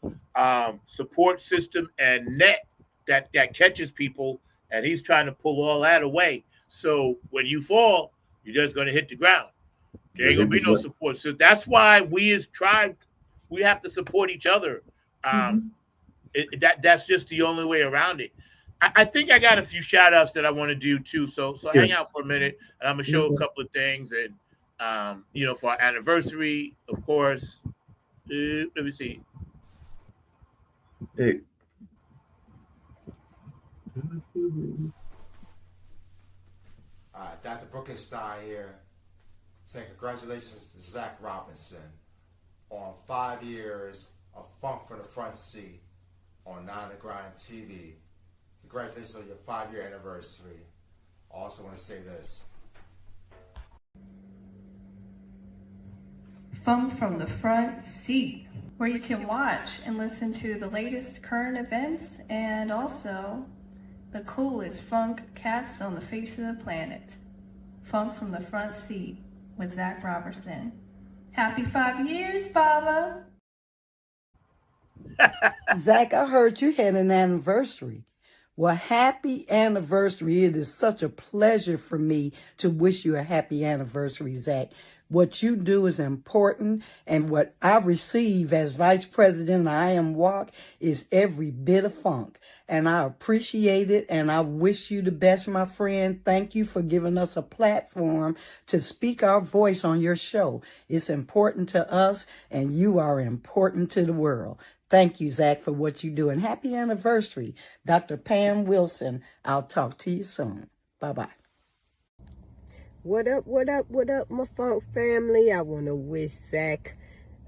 support system and net that catches people, and he's trying to pull all that away. So when you fall, you're just going to hit the ground. There ain't gonna be no support. So that's why we as tribe, we have to support each other. Um, that's just the only way around it. I think I got a few shout outs that I want to do too. So hang out for a minute and I'm gonna show a couple of things and for our anniversary, of course. Let me see. Hey. Dr. Brookenstein here, saying congratulations to Zach Robinson on 5 years of Funk from the Front Seat on 9 to Grind TV. Congratulations on your 5-year anniversary. I also want to say this. Funk from the Front Seat, where you can watch and listen to the latest current events and also the coolest funk cats on the face of the planet. Funk from the Front Seat with Zach Robertson. Happy 5 years, Baba. Zach, I heard you had an anniversary. Well, happy anniversary. It is such a pleasure for me to wish you a happy anniversary, Zach. What you do is important, and what I receive as Vice President of I Am Walk is every bit of funk. And I appreciate it, and I wish you the best, my friend. Thank you for giving us a platform to speak our voice on your show. It's important to us, and you are important to the world. Thank you, Zach, for what you do, and happy anniversary. Dr. Pam Wilson, I'll talk to you soon. Bye-bye. What up, what up, what up, my funk family? I want to wish Zach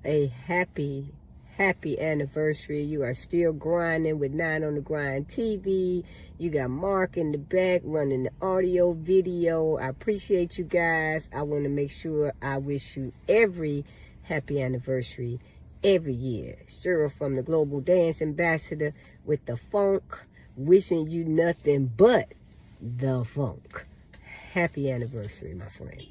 a happy anniversary. You are still grinding with 9 on the Grind TV. You got Mark in the back running the audio, video. I appreciate you guys. I want to make sure I wish you every happy anniversary every year. Cheryl from the Global Dance Ambassador with the funk, wishing you nothing but the funk. Happy anniversary, my friend.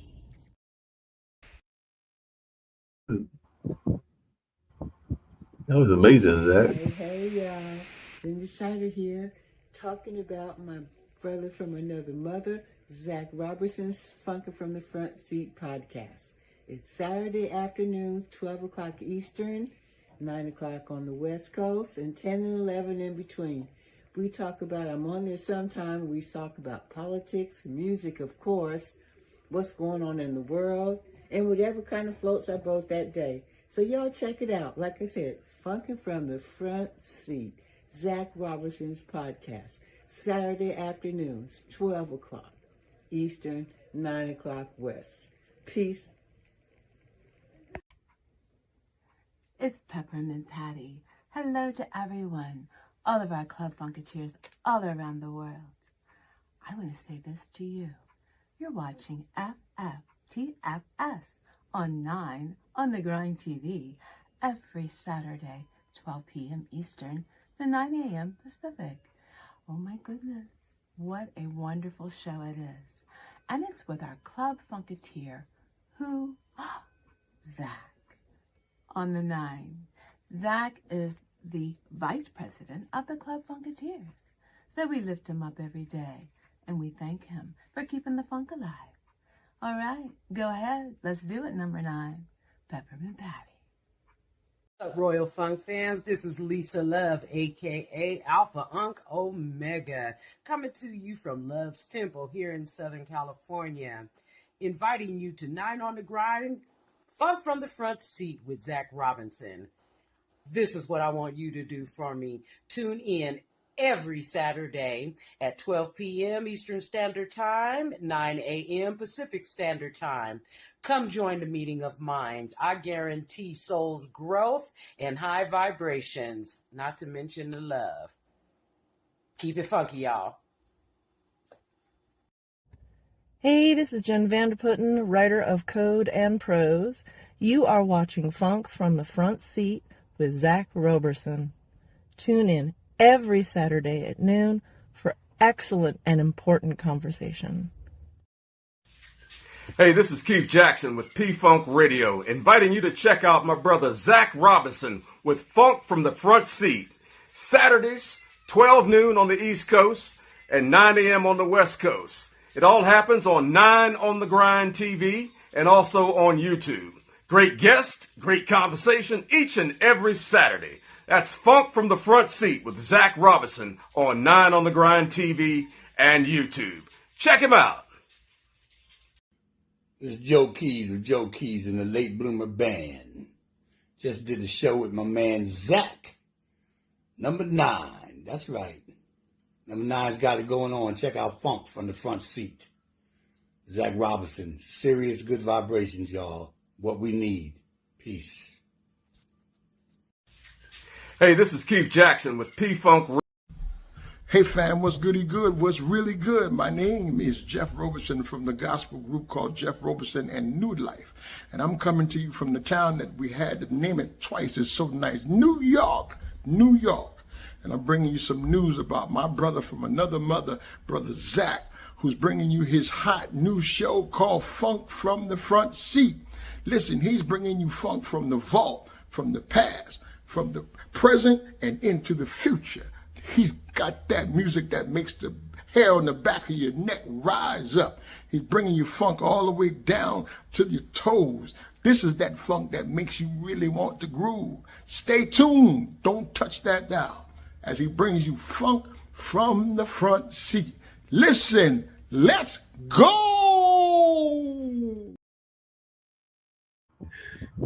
That was amazing, Zach. Hey, y'all. Linda Shiner here, talking about my brother from another mother, Zach Robertson's Funkin' from the Front Seat podcast. It's Saturday afternoons, 12 o'clock Eastern, 9 o'clock on the West Coast, and 10 and 11 in between. We talk about, I'm on there sometime, we talk about politics, music, of course, what's going on in the world, and whatever kind of floats our boat that day. So y'all check it out. Like I said, Funkin' from the Front Seat, Zach Robertson's podcast, Saturday afternoons, 12 o'clock Eastern, 9 o'clock West. Peace. It's Peppermint Patty. Hello to everyone, all of our Club Funketeers all around the world. I want to say this to you. You're watching FFTFS on 9 on the Grind TV every Saturday, 12 p.m. Eastern to 9 a.m. Pacific. Oh my goodness, what a wonderful show it is. And it's with our Club Funketeer, who? Zach. On the 9. Zach is the vice president of the Club Funketeers. So we lift him up every day and we thank him for keeping the funk alive. All right, go ahead. Let's do it, number 9. Peppermint Patty. What's up, Royal Funk fans? This is Lisa Love, a.k.a. Alpha Unk Omega, coming to you from Love's Temple here in Southern California, inviting you to 9 on the Grind, Funk from the Front Seat with Zach Robinson. This is what I want you to do for me. Tune in every Saturday at 12 p.m. Eastern Standard Time, 9 a.m. Pacific Standard Time. Come join the meeting of minds. I guarantee soul's growth and high vibrations, not to mention the love. Keep it funky, y'all. Hey, this is Jen Vanderputten, writer of Code and Prose. You are watching Funk from the Front Seat with Zach Roberson. Tune in every Saturday at noon for excellent and important conversation. Hey, this is Keith Jackson with P-Funk Radio, inviting you to check out my brother Zach Robinson with Funk from the Front Seat. Saturdays, 12 noon on the East Coast and 9 a.m. on the West Coast. It all happens on 9 on the Grind TV and also on YouTube. Great guest, great conversation each and every Saturday. That's Funk from the Front Seat with Zach Robinson on 9 on the Grind TV and YouTube. Check him out. This is Joe Keys of Joe Keys and the Late Bloomer Band. Just did a show with my man Zach. Number 9. That's right. Number 9's got it going on. Check out Funk from the Front Seat. Zach Robinson. Serious good vibrations, y'all. What we need. Peace. Hey, this is Keith Jackson with P-Funk. Hey fam, what's goody good? What's really good? My name is Jeff Roberson from the gospel group called Jeff Roberson and New Life. And I'm coming to you from the town that we had to name it twice. It's so nice. New York, New York. And I'm bringing you some news about my brother from another mother, Brother Zach, who's bringing you his hot new show called Funk from the Front Seat. Listen, he's bringing you funk from the vault, from the past, from the present, and into the future. He's got that music that makes the hair on the back of your neck rise up. He's bringing you funk all the way down to your toes. This is that funk that makes you really want to groove. Stay tuned. Don't touch that dial as he brings you funk from the front seat. Listen, let's go.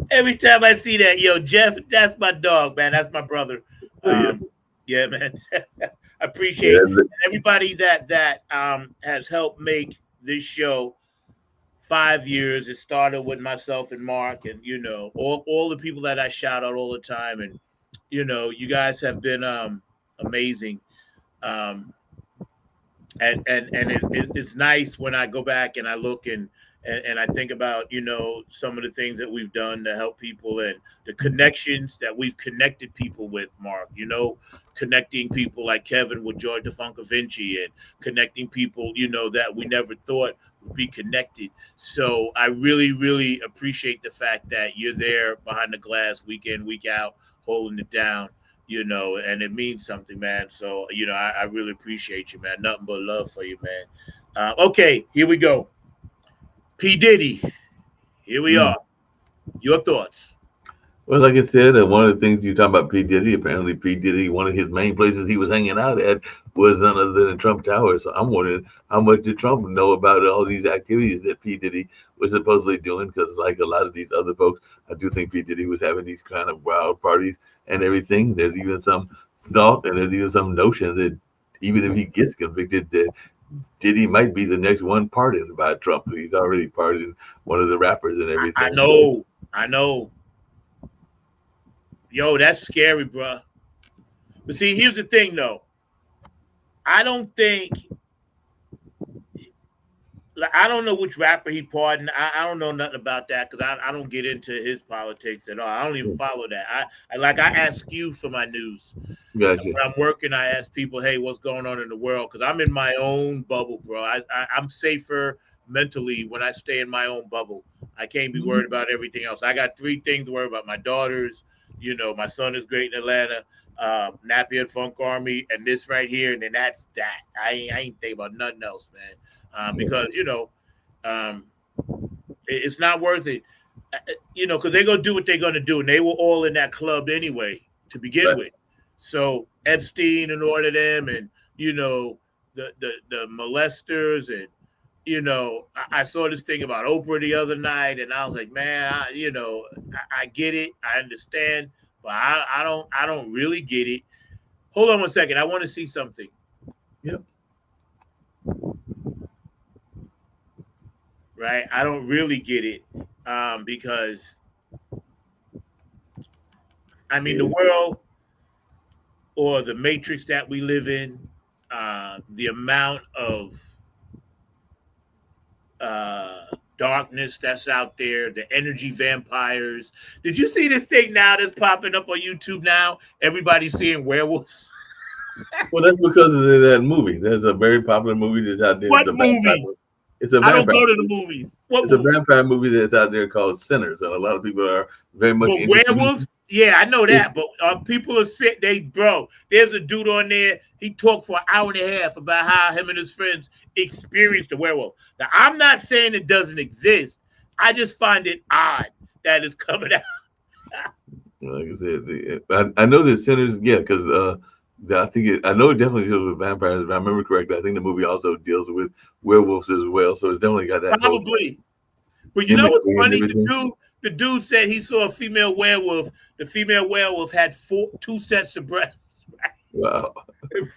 Every time I see that, yo, Jeff, that's my dog, man. That's my brother. Yeah, man. I appreciate it. And everybody that has helped make this show 5 years. It started with myself and Mark, and all the people that I shout out all the time, and you guys have been amazing. And it's nice when I go back and I look and I think about, some of the things that we've done to help people and the connections that we've connected people with, Mark, connecting people like Kevin with George DeFuncovinci and connecting people, that we never thought would be connected. So I really, really appreciate the fact that you're there behind the glass week in, week out, holding it down, and it means something, man. So, I really appreciate you, man. Nothing but love for you, man. Okay, here we go. P. Diddy, here we are. Your thoughts? Well, like I said, one of the things you talk about P. Diddy, apparently P. Diddy, one of his main places he was hanging out at was none other than Trump Tower. So I'm wondering, how much did Trump know about all these activities that P. Diddy was supposedly doing? Because like a lot of these other folks, I do think P. Diddy was having these kind of wild parties and everything. There's even some thought and there's even some notion that even if he gets convicted, that Diddy might be the next one pardoned by Trump. He's already pardoned one of the rappers and everything. I know. Yo, that's scary, bro. But see, here's the thing, though. I don't know which rapper he pardoned. I don't know nothing about that because I don't get into his politics at all. I don't even follow that. I ask you for my news. Gotcha. When I'm working, I ask people, hey, what's going on in the world? Because I'm in my own bubble, bro. I'm safer mentally when I stay in my own bubble. I can't be worried about everything else. I got 3 things to worry about. My daughters, my son is great in Atlanta, Napier and Funk Army, and this right here, and then that's that. I ain't thinking about nothing else, man. Because it's not worth it, because they're gonna do what they're gonna do, and they were all in that club anyway to begin with. So Epstein and all of them, and the molesters, and I saw this thing about Oprah the other night, and I was like, man, I get it, I understand, but I don't really get it. Hold on one second. I want to see something. Yep. Right? I don't really get it because, I mean, the world or the matrix that we live in, the amount of darkness that's out there, the energy vampires. Did you see this thing now that's popping up on YouTube now? Everybody's seeing werewolves. Well, that's because of that movie. There's a very popular movie that's out there. What It's a vampire movie? It's a I don't vampire. go to the movies. What It's movie? a vampire movie that's out there called Sinners, and a lot of people are very much But interested in werewolves? Yeah, I know that. But people are sick. There's a dude on there. He talked for an hour and a half about how him and his friends experienced a werewolf. Now, I'm not saying it doesn't exist. I just find it odd that it's coming out. Like I said, I know that Sinners, yeah, because I know it definitely deals with vampires. If I remember correctly, I think the movie also deals with werewolves as well. So it's definitely got that. Probably. But you know what's funny? The dude said he saw a female werewolf. The female werewolf had two sets of breasts. Right? Wow.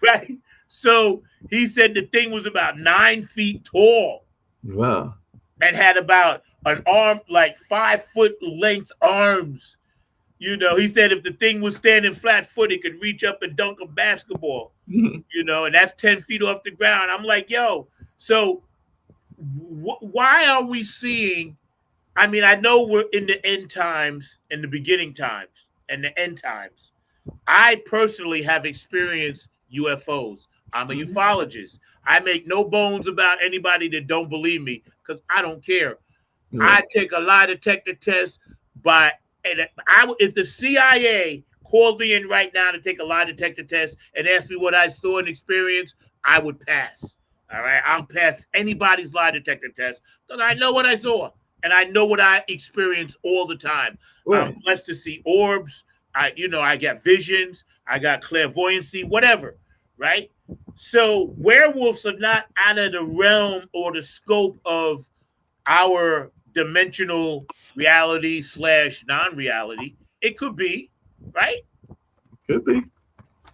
Right. So he said the thing was about 9 feet tall. Wow. And had about an arm, like 5 foot length arms. You know, he said if the thing was standing flat foot, it could reach up and dunk a basketball. You know, and that's 10 feet off the ground. I'm like, yo, so why are we seeing? I mean, I know we're in the end times and the beginning times and the end times. I personally have experienced UFOs. I'm a ufologist. I make no bones about anybody that don't believe me because I don't care. I take a lie detector test if the CIA called me in right now to take a lie detector test and asked me what I saw and experienced, I would pass. All right, I'll pass anybody's lie detector test because I know what I saw and I know what I experience all the time. Right. I'm blessed to see orbs. I got visions. I got clairvoyancy, whatever. Right. So werewolves are not out of the realm or the scope of our dimensional reality / non-reality. It could be, right? Could be.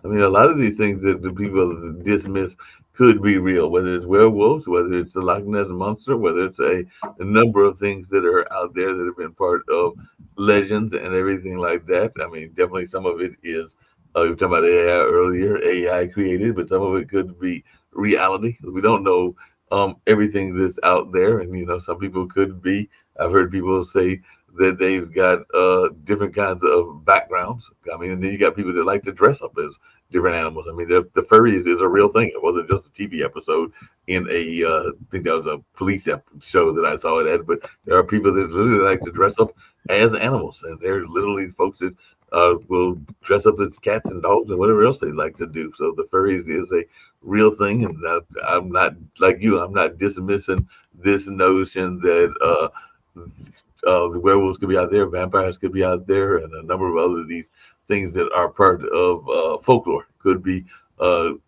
I mean, a lot of these things that the people dismiss could be real, whether it's werewolves, whether it's the Loch Ness Monster, whether it's a number of things that are out there that have been part of legends and everything like that. I mean, definitely some of it is, we were talking about AI earlier, AI created, but some of it could be reality. We don't know everything that's out there. And, some people could be, I've heard people say that they've got different kinds of backgrounds. I mean, and then you got people that like to dress up as different animals. I mean, the furries is a real thing. It wasn't just a TV episode in I think that was a police show that I saw it at, but there are people that literally like to dress up as animals. And they're literally folks that will dress up as cats and dogs and whatever else they like to do. So the furries is a real thing. And I'm not like you, I'm not dismissing this notion that the werewolves could be out there, vampires could be out there, and a number of other these things that are part of folklore could be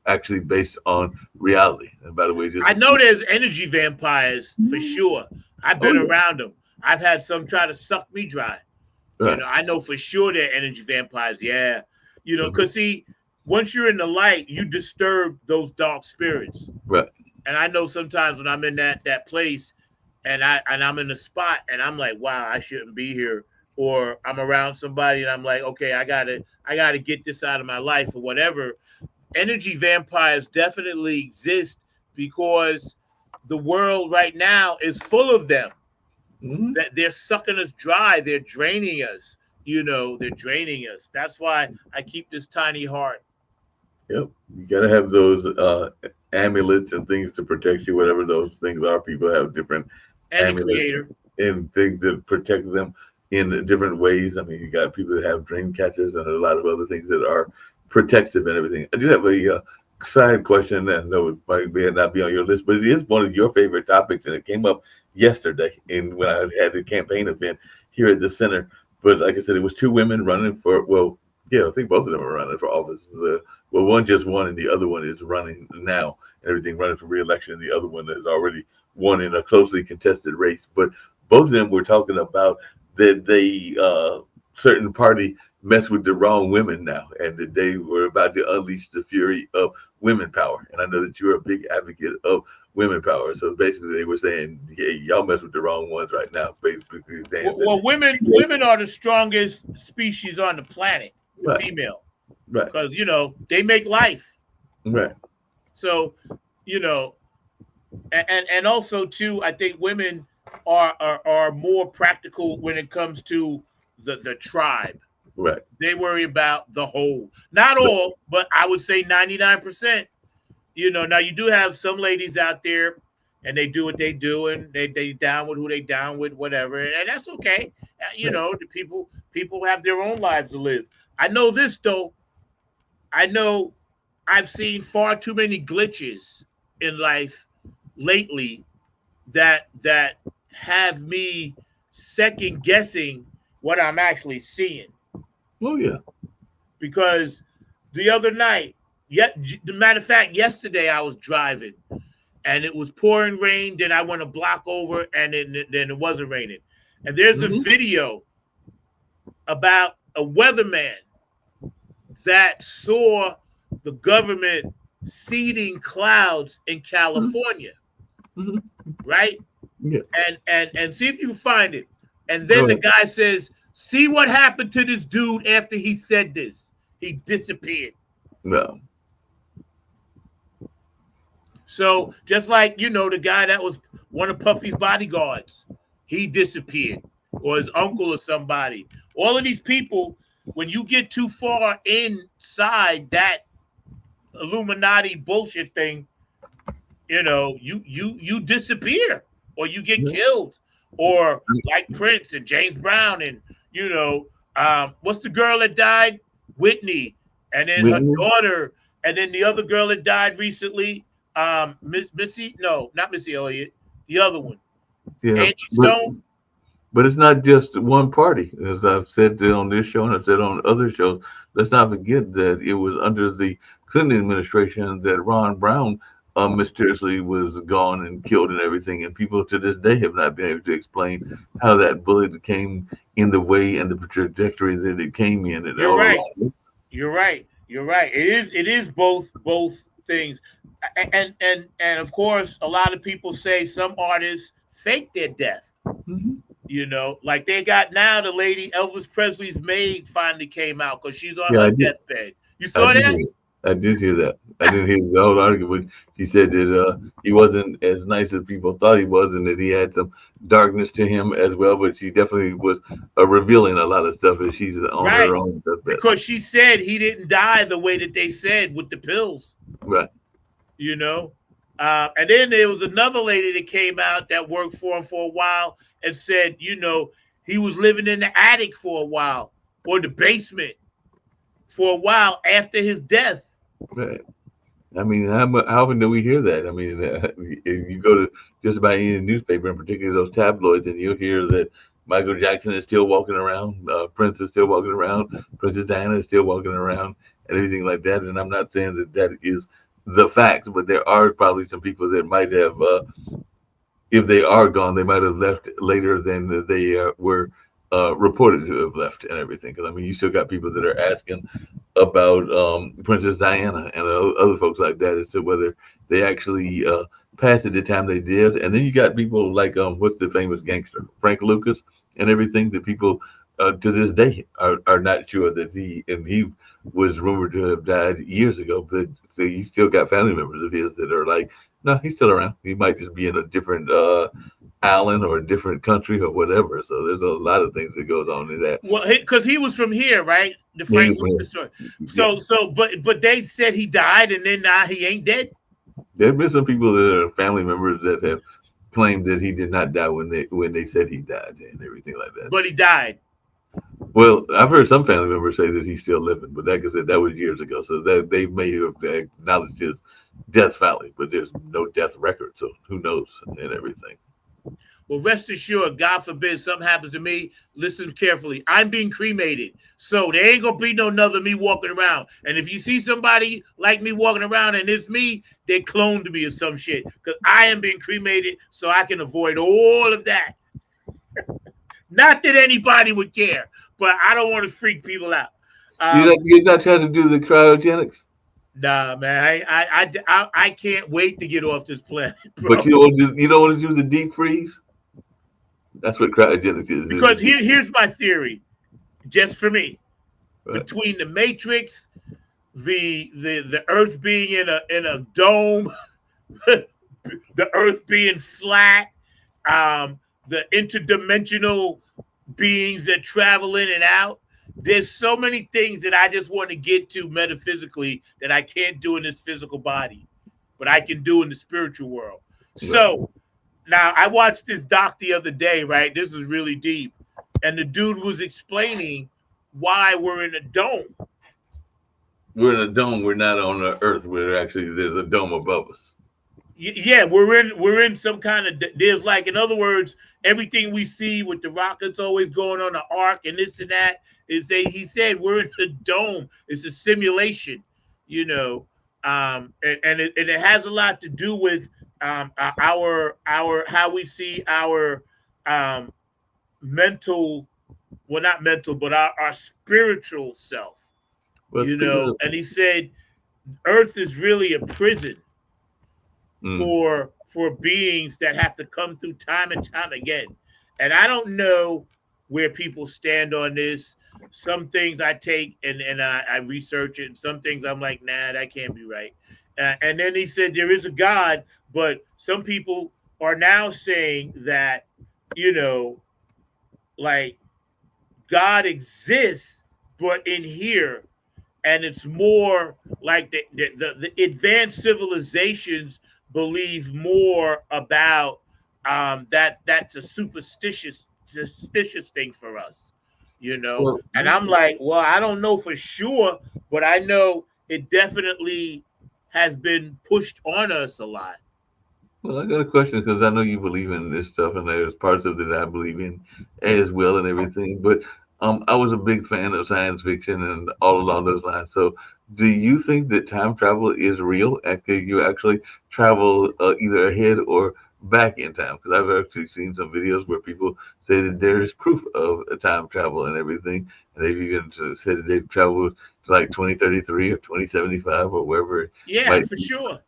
actually based on reality. And by the way, I know there's energy vampires for sure. I've been around them. I've had some try to suck me dry. Right. I know for sure they're energy vampires. Yeah. Because see, once you're in the light, you disturb those dark spirits. Right. And I know sometimes when I'm in that place and I'm in the spot and I'm like, wow, I shouldn't be here. Or I'm around somebody and I'm like, okay, I gotta get this out of my life or whatever. Energy vampires definitely exist because the world right now is full of them. Mm-hmm. That they're sucking us dry, they're draining us. They're draining us. That's why I keep this tiny heart. Yep, you gotta have those amulets and things to protect you, whatever those things are. People have different amulets and things that protect them in different ways. I mean, you got people that have dream catchers and a lot of other things that are protective and everything. I do have a side question, and I know it might not be on your list, but it is one of your favorite topics, and it came up yesterday when I had the campaign event here at the center. But like I said, it was 2 women running for, I think both of them are running for office. One just won, and the other one is running now, and everything running for re-election, and the other one has already won in a closely contested race. But both of them were talking about that they certain party mess with the wrong women now, and that they were about to unleash the fury of women power. And I know that you're a big advocate of women power. So basically, they were saying, "Hey, y'all mess with the wrong ones right now." Basically, saying well, women are the strongest species on the planet, the female, right? Because they make life, right? So, and also too, I think women are more practical when it comes to the tribe. Right. They worry about the whole. Not all, but I would say 99%. Now you do have some ladies out there and they do what they do and they down with who they down with, whatever. And that's okay. The people have their own lives to live. I know this though. I know I've seen far too many glitches in life lately that have me second guessing what I'm actually seeing. Oh yeah. Because the other night, the matter of fact, yesterday I was driving and it was pouring rain. Then I went a block over and then it wasn't raining. And there's a video about a weatherman that saw the government seeding clouds in California, right? Yeah. And see if you can find it. And then the guy says, "See what happened to this dude after he said this? He disappeared." No. So just like the guy that was one of Puffy's bodyguards, he disappeared, or his uncle or somebody. All of these people, when you get too far inside that Illuminati bullshit thing, you disappear, or you get killed, or like Prince and James Brown, and what's the girl that died? Whitney, and then her daughter, and then the other girl that died recently, Missy, no, not Missy Elliott, the other one, Angie Stone. But it's not just one party, as I've said on this show and I've said on other shows. Let's not forget that it was under the Clinton administration that Ron Brown mysteriously was gone and killed and everything, and people to this day have not been able to explain how that bullet came in the way and the trajectory that it came in. And You're right. You're right. It is both things, and of course, a lot of people say some artists fake their death. Like they got now the lady Elvis Presley's maid finally came out because she's on her deathbed. You saw that? I did hear that. I didn't hear the whole article, but she said that he wasn't as nice as people thought he was, and that he had some darkness to him as well. But she definitely was revealing a lot of stuff as she's on her own deathbed. Because she said he didn't die the way that they said with the pills. Right. And then there was another lady that came out that worked for him for a while and said, he was living in the attic for a while, or the basement for a while after his death. Right. I mean, how often do we hear that? I mean, if you go to just about any newspaper, in particular those tabloids, and you'll hear that Michael Jackson is still walking around, Prince is still walking around, Princess Diana is still walking around, and everything like that. And I'm not saying that is the fact, but there are probably some people that might have, if they are gone, they might have left later than they were reported to have left and everything. Because I mean, you still got people that are asking about Princess Diana and other folks like that as to whether they actually passed at the time they did. And then you got people like what's the famous gangster, Frank Lucas, and everything, that people to this day are not sure that he was rumored to have died years ago, but so you still got family members of his that are like, no, he's still around. He might just be in a different island or a different country or whatever. So there's a lot of things that goes on in that. Well, because he was from here, right? The Frank Lucas story. But they said he died, and then now he ain't dead. There've been some people that are family members that have claimed that he did not die when they said he died and everything like that. But he died. Well, I've heard some family members say that he's still living, but like I said, that was years ago. So that they may have acknowledged his death finally, but there's no death record, so who knows and everything. Well, rest assured, God forbid something happens to me, listen carefully. I'm being cremated, so there ain't gonna be no another me walking around. And if you see somebody like me walking around and it's me, they cloned me or some shit, because I am being cremated, so I can avoid all of that. Not that anybody would care, but I don't want to freak people out. You're not trying to do the cryogenics? Nah, man, I can't wait to get off this planet, bro. But you don't want to do the deep freeze? That's what cryogenics is. Because here's my theory, just for me. Right. Between the Matrix, the Earth being in a dome, the Earth being flat, the interdimensional beings that travel in and out. There's so many things that I just want to get to metaphysically that I can't do in this physical body, but I can do in the spiritual world. Right. So now I watched this doc the other day, right? This is really deep. And the dude was explaining why we're in a dome. We're in a dome. We're not on the Earth. There's a dome above us. Yeah, we're in some kind of, there's like, in other words, everything we see with the rockets always going on the arc and this and that, he said we're in a dome. It's a simulation, you know, and it has a lot to do with our how we see our mental, well, not mental, but our spiritual self, you know. And he said Earth is really a prison for beings that have to come through time and time again. And I don't know where people stand on this. Some things I take and I research it, and some things I'm like, nah, that can't be right. And then he said there is a God, but some people are now saying that, you know, like God exists, but in here, and it's more like the advanced civilizations believe more about that's a superstitious thing for us, you know. Well, and I'm like, well, I don't know for sure, but I know it definitely has been pushed on us a lot. Well, I got a question because I know you believe in this stuff, and there's parts of it that I believe in as well and everything. But I was a big fan of science fiction and all along those lines. So do you think that time travel is real? And can you actually travel either ahead or back in time? Because I've actually seen some videos where people say that there is proof of time travel and everything. And they've even said that they've traveled to like 2033 or 2075 or wherever. Yeah, for sure.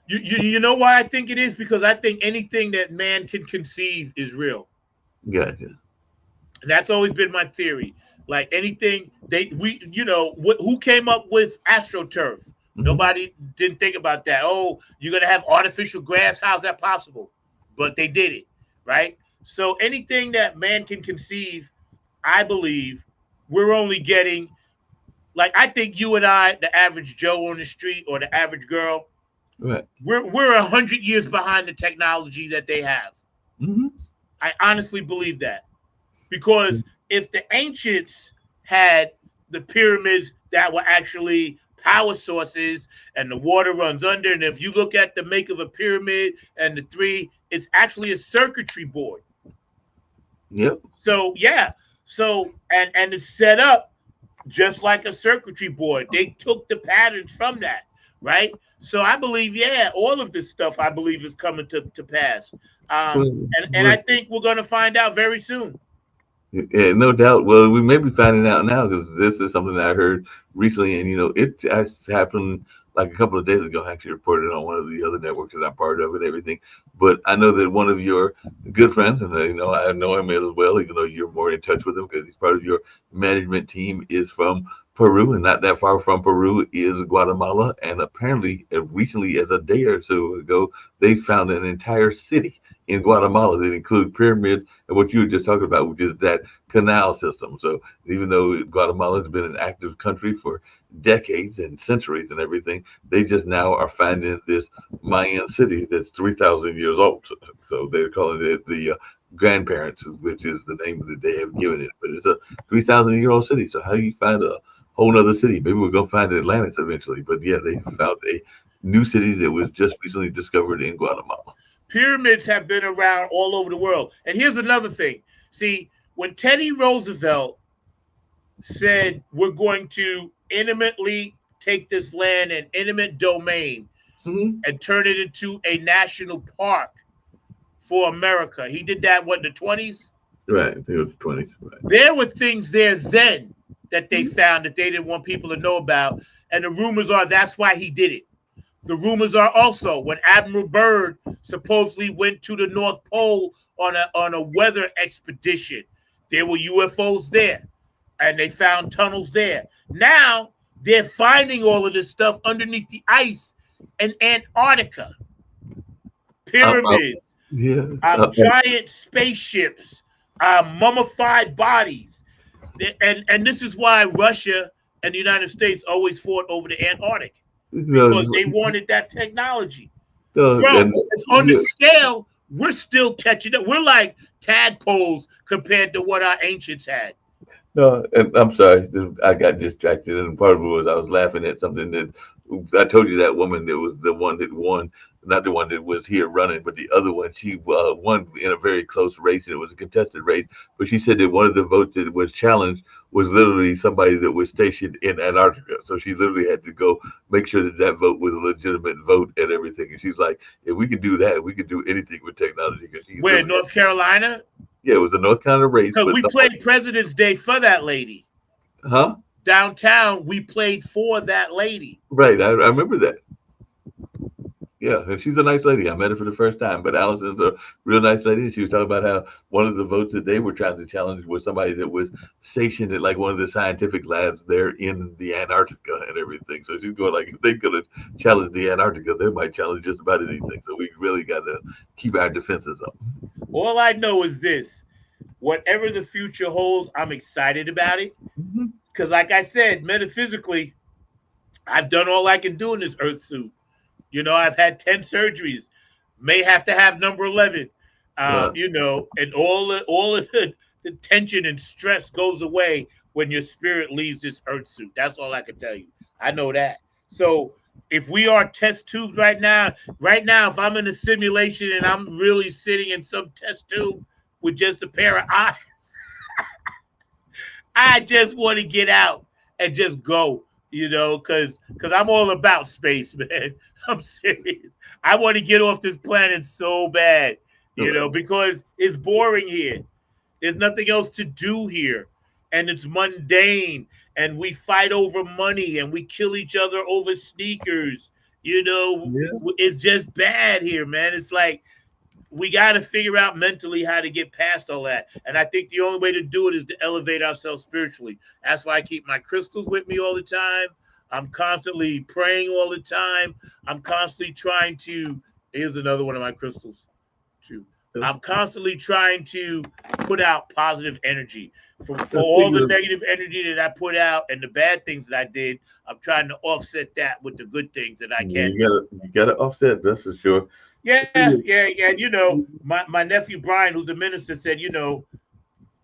You know why I think it is? Because I think anything that man can conceive is real. Gotcha. And that's always been my theory. Like anything who came up with AstroTurf? Mm-hmm. Nobody didn't think about that. Oh, you're gonna have artificial grass. How's that possible? But they did it, right? So anything that man can conceive, I believe we're only getting. Like I think you and I, the average Joe on the street or the average girl, right? We're 100 years behind the technology that they have. Mm-hmm. I honestly believe that. Because if the ancients had the pyramids that were actually power sources and the water runs under, and if you look at the make of a pyramid and the three, it's actually a circuitry board. Yep. So, yeah. So, and it's set up just like a circuitry board. They took the patterns from that, right? So I believe, yeah, all of this stuff I believe is coming to pass. And I think we're going to find out very soon. Yeah, no doubt. Well, we may be finding out now because this is something that I heard recently, and it just happened like a couple of days ago. I actually reported on one of the other networks that I'm part of and everything. But I know that one of your good friends, and I know him as well, even though you're more in touch with him because he's part of your management team, is from Peru, and not that far from Peru is Guatemala. And apparently, recently, as a day or so ago, they found an entire city in Guatemala that include pyramids and what you were just talking about, which is that canal system. So even though Guatemala has been an active country for decades and centuries and everything, they just now are finding this Mayan city that's 3,000 years old. So they're calling it the grandparents, which is the name that they have given it. But it's a 3,000-year-old city. So how do you find a whole nother city? Maybe we're going to find Atlantis eventually. But yeah, they found a new city that was just recently discovered in Guatemala. Pyramids have been around all over the world. And here's another thing. See, when Teddy Roosevelt said we're going to intimately take this land, an intimate domain, and turn it into a national park for America. He did that, what, in the 20s? Right. I think it was 20s. Right. There were things there then that they found that they didn't want people to know about. And the rumors are that's why he did it. The rumors are also when Admiral Byrd supposedly went to the North Pole on a weather expedition, there were UFOs there, and they found tunnels there. Now they're finding all of this stuff underneath the ice in Antarctica. Pyramids, giant spaceships, mummified bodies. And this is why Russia and the United States always fought over the Antarctic. Because they wanted that technology. Bro, it's on the scale, we're still catching up. We're like tadpoles compared to what our ancients had. No, and I'm sorry, I got distracted, and part of it was I was laughing at something that I told you, that woman that was the one that won, not the one that was here running, but the other one. She won in a very close race, and it was a contested race. But she said that one of the votes that was challenged was literally somebody that was stationed in Antarctica. So she literally had to go make sure that that vote was a legitimate vote and everything. And she's like, if we could do that, we could do anything with technology. Where, North Carolina? Yeah, it was a North Carolina race. Because we played President's Day for that lady. Huh? Downtown, we played for that lady. Right, I remember that. Yeah, and she's a nice lady. I met her for the first time, but Allison's a real nice lady. She was talking about how one of the votes that they were trying to challenge was somebody that was stationed at like one of the scientific labs there in the Antarctica and everything. So she's going like, if they could have challenged the Antarctica, they might challenge just about anything. So we really got to keep our defenses up. All I know is this: whatever the future holds, I'm excited about it. Because like I said, metaphysically, I've done all I can do in this Earth suit. You know, I've had 10 surgeries, may have to have number 11, you know, and all of the tension and stress goes away when your spirit leaves this Earth suit. That's all I can tell you. I know that. So if we are test tubes right now, if I'm in a simulation and I'm really sitting in some test tube with just a pair of eyes, I just want to get out and just go, you know, because I'm all about space, man. I'm serious. I want to get off this planet so bad, you know, because it's boring here. There's nothing else to do here. And it's mundane. And we fight over money and we kill each other over sneakers. You know, It's just bad here, man. It's like we got to figure out mentally how to get past all that. And I think the only way to do it is to elevate ourselves spiritually. That's why I keep my crystals with me all the time. I'm constantly praying all the time. I'm constantly trying to, here's another one of my crystals too. I'm constantly trying to put out positive energy for all the negative energy that I put out and the bad things that I did. I'm trying to offset that with the good things that I can. You gotta offset, that's for sure. Yeah. And you know, my nephew Brian, who's a minister, said, you know,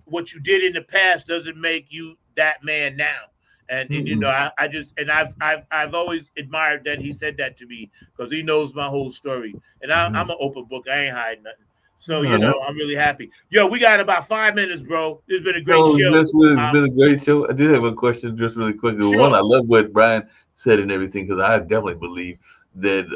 what you did in the past doesn't make you that man now. And you know, I've always admired that he said that to me because he knows my whole story. And I'm an open book. I ain't hiding nothing. So, you know, I'm really happy. Yo, we got about 5 minutes, bro. It's been a great show. It's been a great show. I did have a question just really quickly. Sure. One, I love what Brian said and everything because I definitely believe that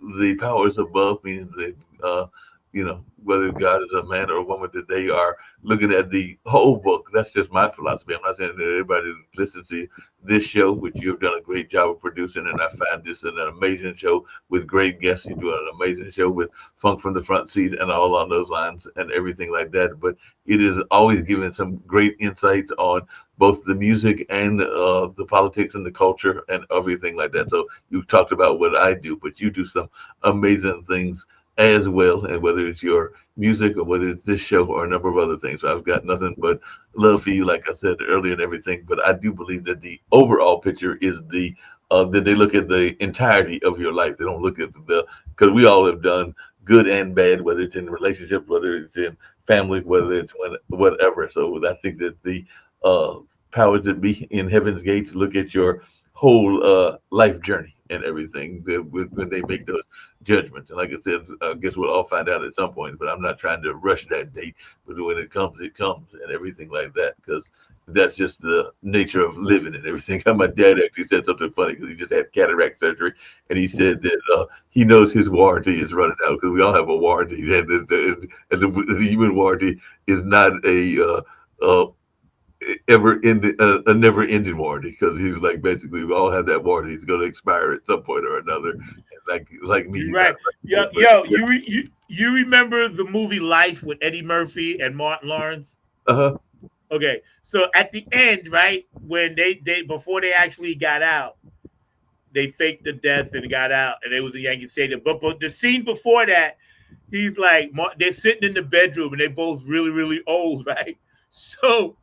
the powers above, meaning that, you know, whether God is a man or a woman, that they are looking at the whole book. That's just my philosophy. I'm not saying that everybody listens to this show, which you've done a great job of producing, and I find this an amazing show with great guests. You do an amazing show with Funk from the Front Seat and all on those lines and everything like that. But it is always giving some great insights on both the music and the politics and the culture and everything like that. So you talked about what I do, but you do some amazing things as well, and whether it's your music or whether it's this show or a number of other things. So I've got nothing but love for you, like I said earlier and everything. But I do believe that the overall picture is that they look at the entirety of your life. They don't look at because we all have done good and bad, whether it's in relationships, whether it's in family, whether it's whatever. So I think that the powers that be in Heaven's Gates look at your whole life journey and everything when they make those judgments. And like I said, I guess we'll all find out at some point, but I'm not trying to rush that date. But when it comes, and everything like that, because that's just the nature of living and everything. My dad actually said something funny because he just had cataract surgery, and he said that he knows his warranty is running out because we all have a warranty, and the human warranty is not a never ending warranty, because he's like, basically we all have that warranty. It's going to expire at some point or another. And like me, right? You remember the movie Life with Eddie Murphy and Martin Lawrence? Okay, so at the end, right, when they before they actually got out, they faked the death and got out, and it was a Yankee Stadium. But the scene before that, he's like, they're sitting in the bedroom, and they're both really, really old, right? So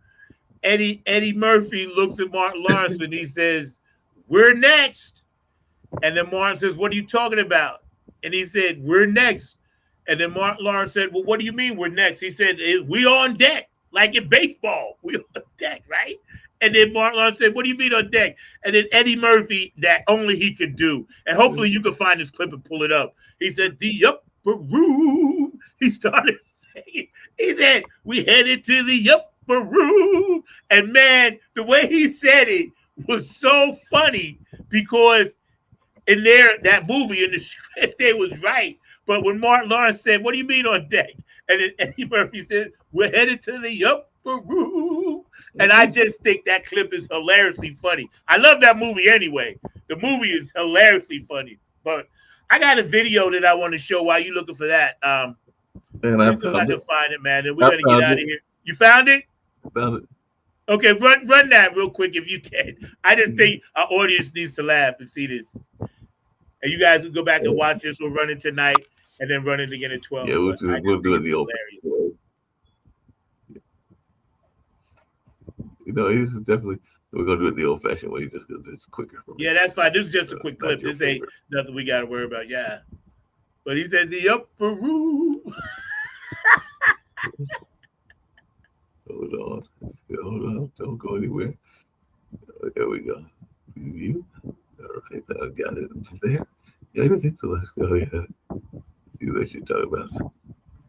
Eddie Murphy looks at Martin Lawrence and he says, "We're next." And then Martin says, "What are you talking about?" And he said, "We're next." And then Martin Lawrence said, "Well, what do you mean we're next?" He said, "We on deck. Like in baseball, we on deck, right?" And then Martin Lawrence said, "What do you mean on deck?" And then Eddie Murphy, that only he could do, and hopefully you can find this clip and pull it up. He said, "The upper room." He started saying, he said, "We headed to the upper room." And man, the way he said it was so funny, because in that movie, in the script, they was right. But when Martin Lawrence said, "What do you mean on deck?" And then Eddie Murphy said, "We're headed to the upper room." And I just think that clip is hilariously funny. I love that movie anyway. The movie is hilariously funny. But I got a video that I want to show while you're looking for that. And I can find it, man. And we're going to get out of here. You found it? I found it. Okay, run that real quick if you can. I just think our audience needs to laugh and see this. And you guys will go back and watch this. We'll run it tonight and then run it again at 12. Yeah, we'll do it the old. You know, it's definitely, we're gonna do it the old-fashioned way, just because it's quicker for me. Yeah, that's fine. This is just a quick clip. This ain't nothing we got to worry about. Yeah, but he said the upper room. Hold on, don't go anywhere. There we go. Preview. All right, I got it there. Yeah, I think so. Let's go. Yeah, see what you're talking about.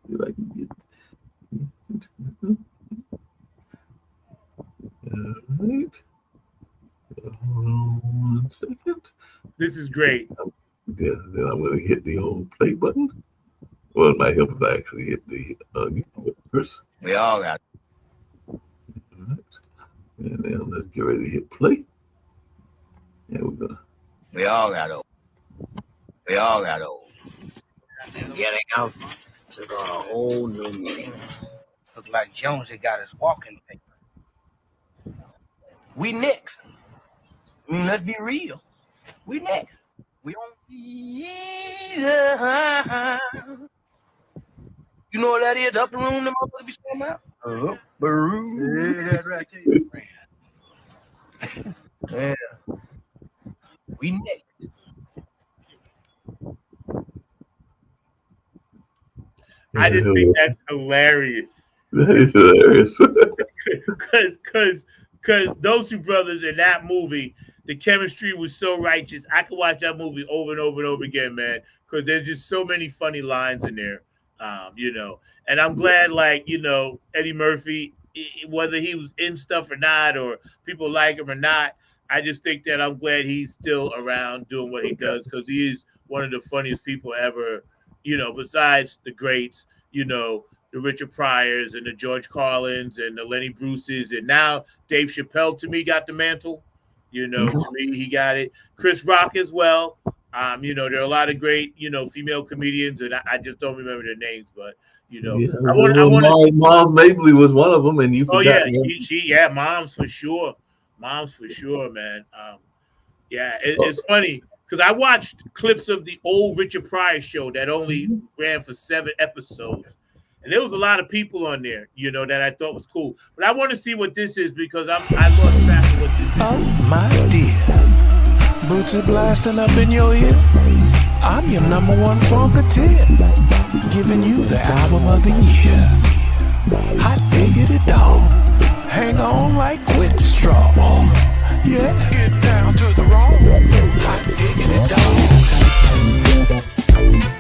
See if I can get. All right. Hold on 1 second. This is great. Yeah, then I'm going to hit the old play button. Well, it might help if I actually hit the first. We all got it. All right. And then let's get ready to hit play. There we go. We all got old. We all got old. Getting out took on a whole new meaning. Look like Jonesy got his walking paper. We next. I mean, let's be real. We next. We on either. You know what that is? The upper room, the motherfucker be talking about? Upper room. Yeah, that's right there. Yeah. We next. I just think that's hilarious. That is hilarious. Because those two brothers in that movie, the chemistry was so righteous. I could watch that movie over and over and over again, man, because there's just so many funny lines in there, you know. And I'm glad, like, you know, Eddie Murphy, whether he was in stuff or not, or people like him or not, I just think that I'm glad he's still around doing what he does, because he is one of the funniest people ever, you know, besides the greats, you know, the Richard Pryors and the George Carlins and the Lenny Bruces. And now Dave Chappelle, to me, got the mantle. You know, to me, he got it. Chris Rock as well. You know, there are a lot of great, you know, female comedians, and I just don't remember their names, but, you know. Yeah, I want Mom Mabley was one of them, and you forgot. Oh, yeah, Moms for sure. Moms for sure, man. Yeah, it's funny, because I watched clips of the old Richard Pryor show that only ran for 7 episodes. And there was a lot of people on there, you know, that I thought was cool. But I want to see what this is, because I lost track of what this is. Oh, my dear. Boots are blasting up in your ear. I'm your #1 funketeer, giving you the album of the year. Hot diggity dog. Hang on like quick straw. Yeah, get down to the raw. Hot diggity dog.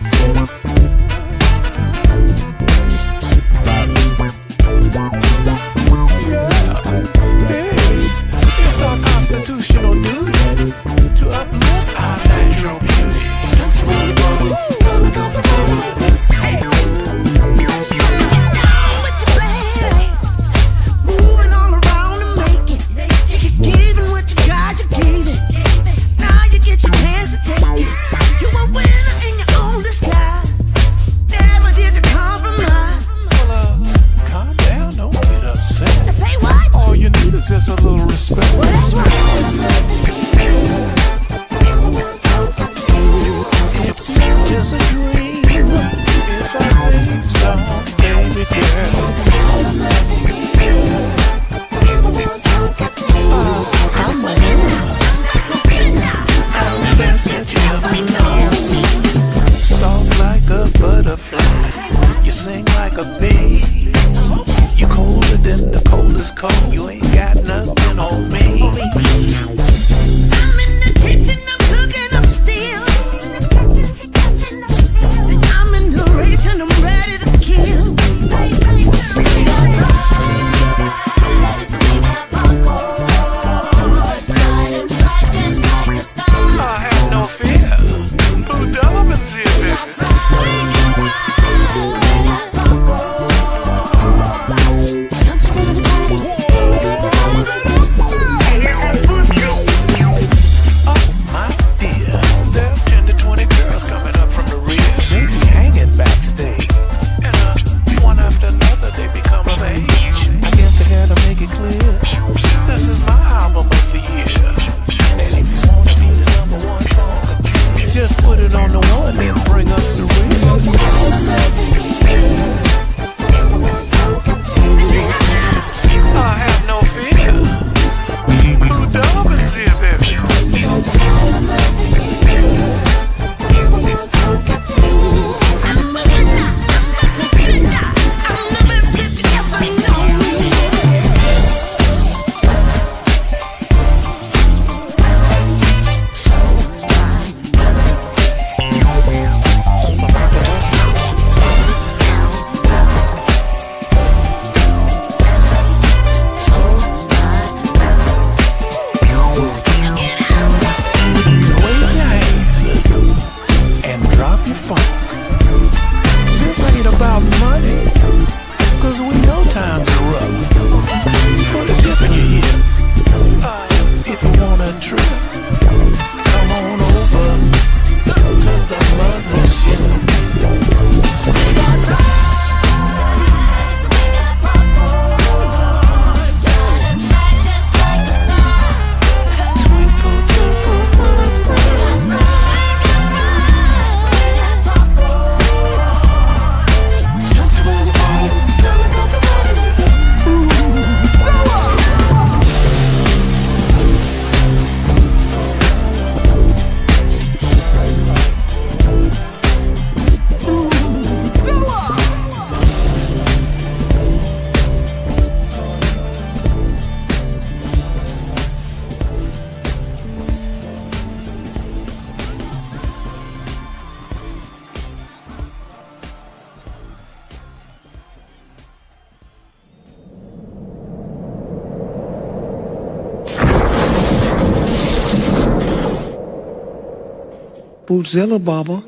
Bootzilla Baba.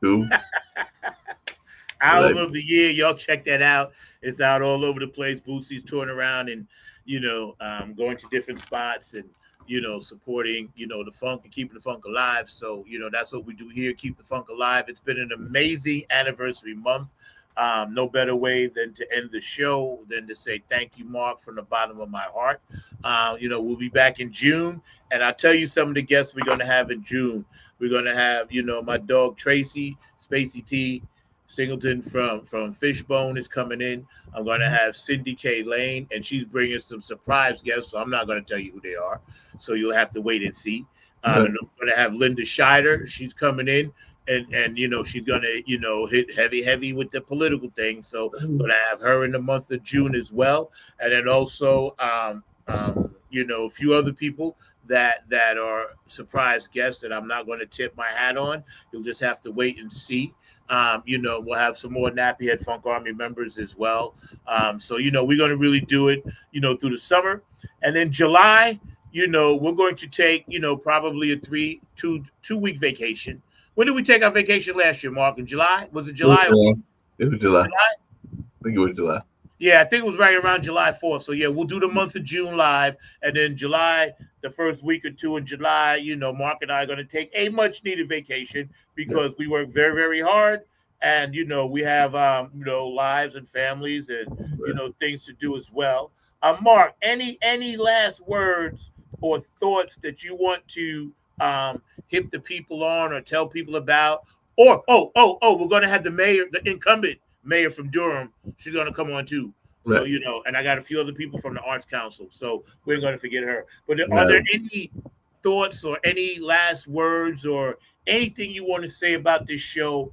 Who? Album of the year. Y'all check that out. It's out all over the place. Boosie's touring around and, going to different spots and, supporting, the funk and keeping the funk alive. So, that's what we do here. Keep the funk alive. It's been an amazing anniversary month. No better way than to end the show than to say thank you, Mark, from the bottom of my heart. We'll be back in June, and I'll tell you some of the guests we're going to have in June. We're going to have, my dog Tracy, Spacey T. Singleton from Fishbone is coming in. I'm going to have Cindy K. Lane, and she's bringing some surprise guests, so I'm not going to tell you who they are. So you'll have to wait and see. And I'm going to have Linda Scheider. She's coming in. And she's gonna hit heavy with the political thing. So I'm gonna have her in the month of June as well, and then also a few other people that are surprise guests that I'm not going to tip my hat on. You'll just have to wait and see. We'll have some more Nappy Head Funk Army members as well. So we're going to really do it through the summer, and then July. We're going to take probably a 2-week vacation. When did we take our vacation last year, Mark? In July? Was it July? It was July. I think it was July. Yeah, I think it was right around July 4th. So, yeah, we'll do the month of June live. And then July, the first week or two in July, Mark and I are going to take a much-needed vacation because we work very, very hard. And, we have, lives and families and, things to do as well. Mark, any last words or thoughts that you want to hit the people on or tell people about? Or we're going to have the incumbent mayor from Durham. She's going to come on too. So and I got a few other people from the Arts Council, so we're going to forget her. But are there any thoughts or any last words or anything you want to say about this show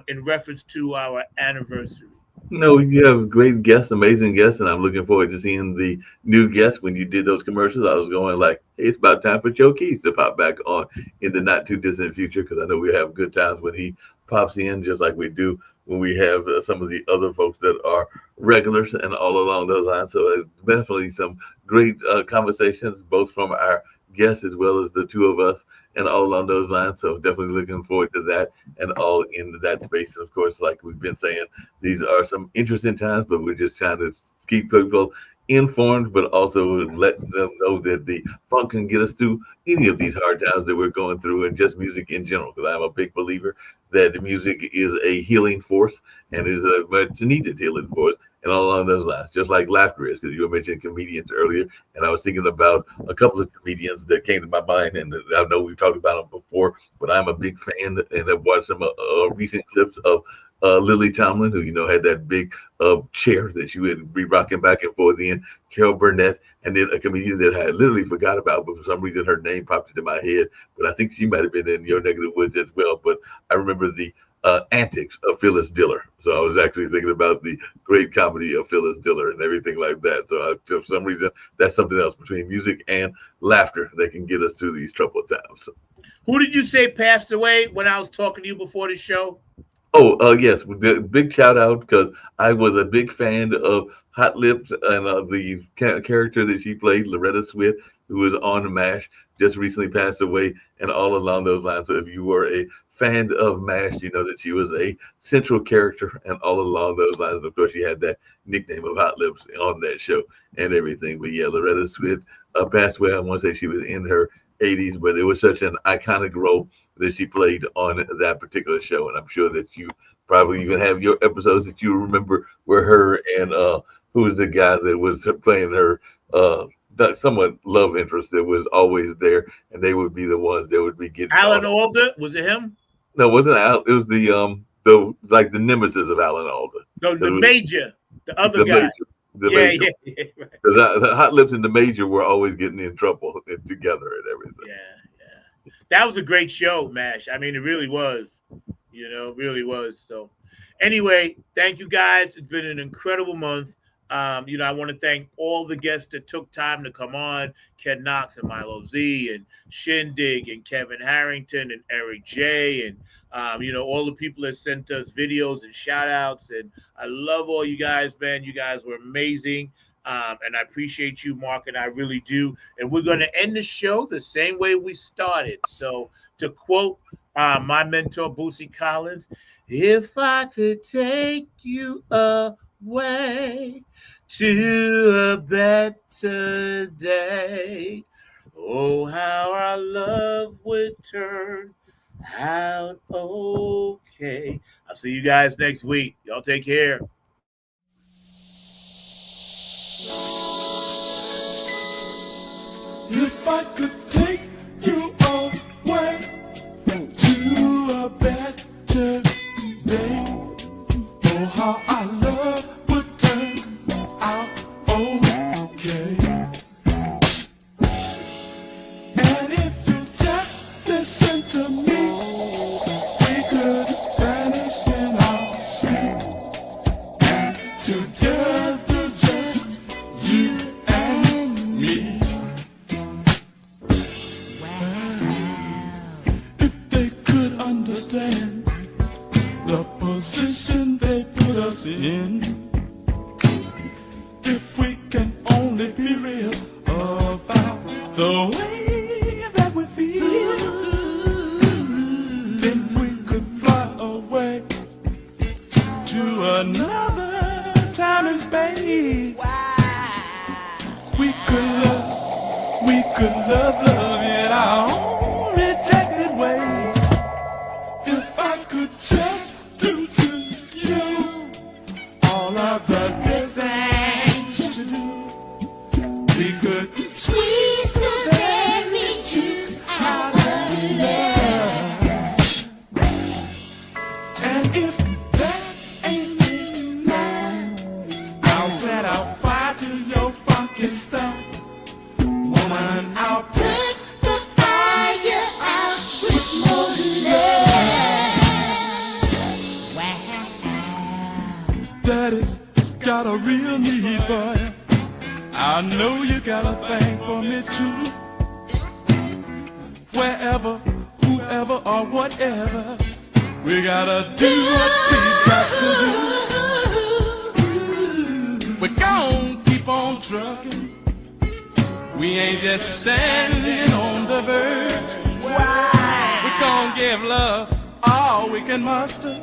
in reference to our anniversary? No, you have great guests, amazing guests, and I'm looking forward to seeing the new guests. When you did those commercials, I was going like, hey, it's about time for Joe Keys to pop back on in the not too distant future, because I know we have good times when he pops in, just like we do when we have some of the other folks that are regulars and all along those lines. So definitely some great conversations, both from our guests as well as the two of us and all along those lines. So definitely looking forward to that and all in that space. And of course, like we've been saying, these are some interesting times, but we're just trying to keep people informed, but also let them know that the funk can get us through any of these hard times that we're going through, and just music in general, because I'm a big believer that the music is a healing force and is a much needed healing force. And all along those lines, just like laughter is, because you were mentioning comedians earlier, and I was thinking about a couple of comedians that came to my mind, and I know we've talked about them before, but I'm a big fan, and I've watched some recent clips of Lily Tomlin, who had that big chair that she would be rocking back and forth in, Carol Burnett, and then a comedian that I literally forgot about, but for some reason her name popped into my head, but I think she might have been in Your Negative Woods as well. But I remember the antics of Phyllis Diller. So I was actually thinking about the great comedy of Phyllis Diller and everything like that. So for some reason, that's something else between music and laughter that can get us through these troubled times. Who did you say passed away when I was talking to you before the show? Yes. Big shout out, because I was a big fan of Hot Lips and the character that she played, Loretta Swit, who was on MASH, just recently passed away, and all along those lines. So if you were a fan of MASH, you know that she was a central character, and all along those lines. And of course, she had that nickname of Hot Lips on that show and everything. But yeah, Loretta Swit passed away. I want to say she was in her 80s, but it was such an iconic role that she played on that particular show. And I'm sure that you probably even have your episodes that you remember where her and who was the guy that was playing her somewhat love interest that was always there, and they would be the ones that would be getting Alan Alda. Was it him? No, it wasn't Al. It was the nemesis of Alan Alda. No, the Major, the other guy. Major. Yeah. Right. The Hot Lips and the Major were always getting in trouble together and everything. Yeah. That was a great show, MASH. I mean, it really was. Really was. So anyway, thank you guys. It's been an incredible month. I want to thank all the guests that took time to come on, Ken Knox and Milo Z and Shindig and Kevin Harrington and Eric J and, all the people that sent us videos and shout outs. And I love all you guys, man. You guys were amazing. And I appreciate you, Mark, and I really do. And we're going to end the show the same way we started. So to quote my mentor, Boosie Collins, if I could take you away to a better day, oh, how our love would turn out okay. I'll see you guys next week. Y'all take care. If I could take you away to a better day, oh, how our love would turn out okay. And if you just listen to me, we could vanish in our sleep, and together just you and me. Understand the position they put us in. If we can only be real about the way that we feel, then we could fly away to another time and space. We could love in our own rejected way. If I could just do to you all of the good things you do, we could Squeeze the berry juice out of love. And if that ain't enough, I'll set out fire to your funky stuff. Woman, I'll Put the fire out with more love. Daddy's got a real need for you. I know you got a thing for me too. Wherever, whoever, or whatever, we gotta do what we got to do. We're gonna keep on trucking. We ain't just standing on the verge. We're gonna give love all we can muster.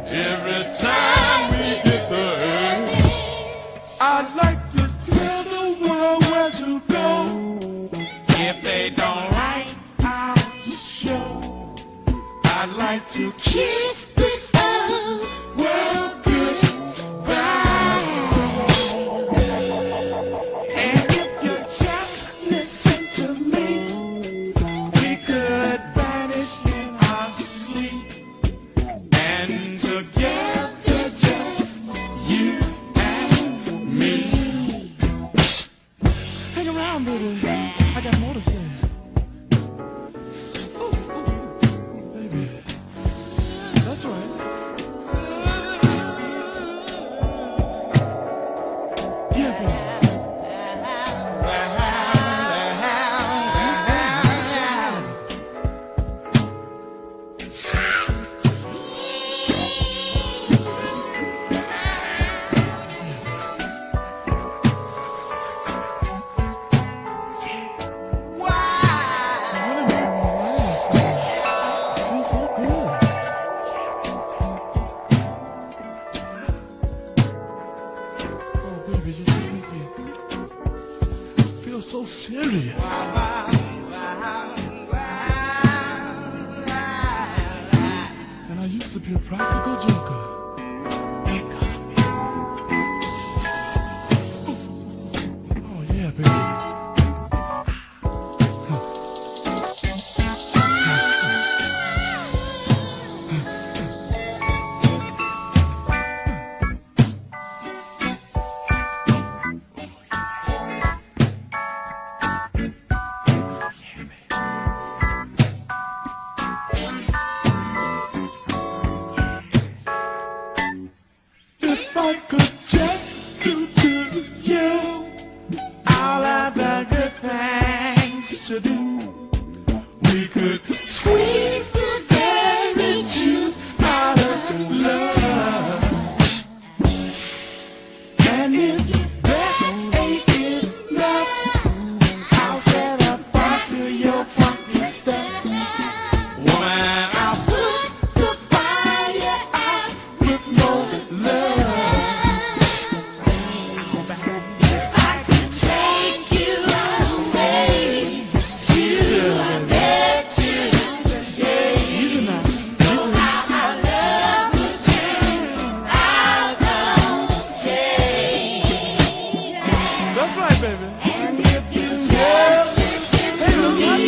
Every time we hit the earth, I'd like to tell the world where to go. If they don't like our show, I'd like to Kiss this old world goodbye. And if you just listen to me, we could vanish in our sleep, and together just you and me. Hang around, baby, I got more to say. Ooh, baby, that's right. Yeah, baby. Feels so good. Oh, baby, you just make me feel so serious. And I used to be a practical joker. Oh, yeah, baby. If I could just do to you all of the good things to do, we could Squeeze the berry juice out of love. And if that That's right, baby. And if you just listen to me,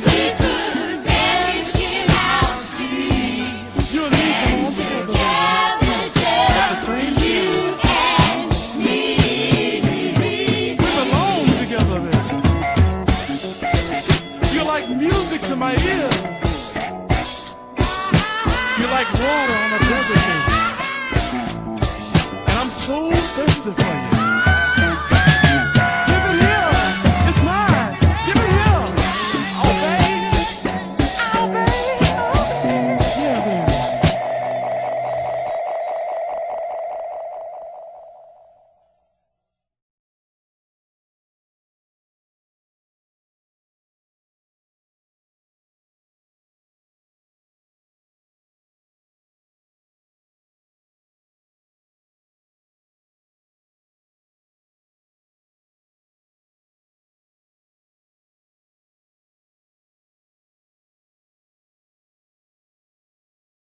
we could vanish in our sleep. You and me, come on. Together, just you and me. We belong together, baby. You're like music to my ears. You're like water on a desert, baby. And I'm so thirsty for you.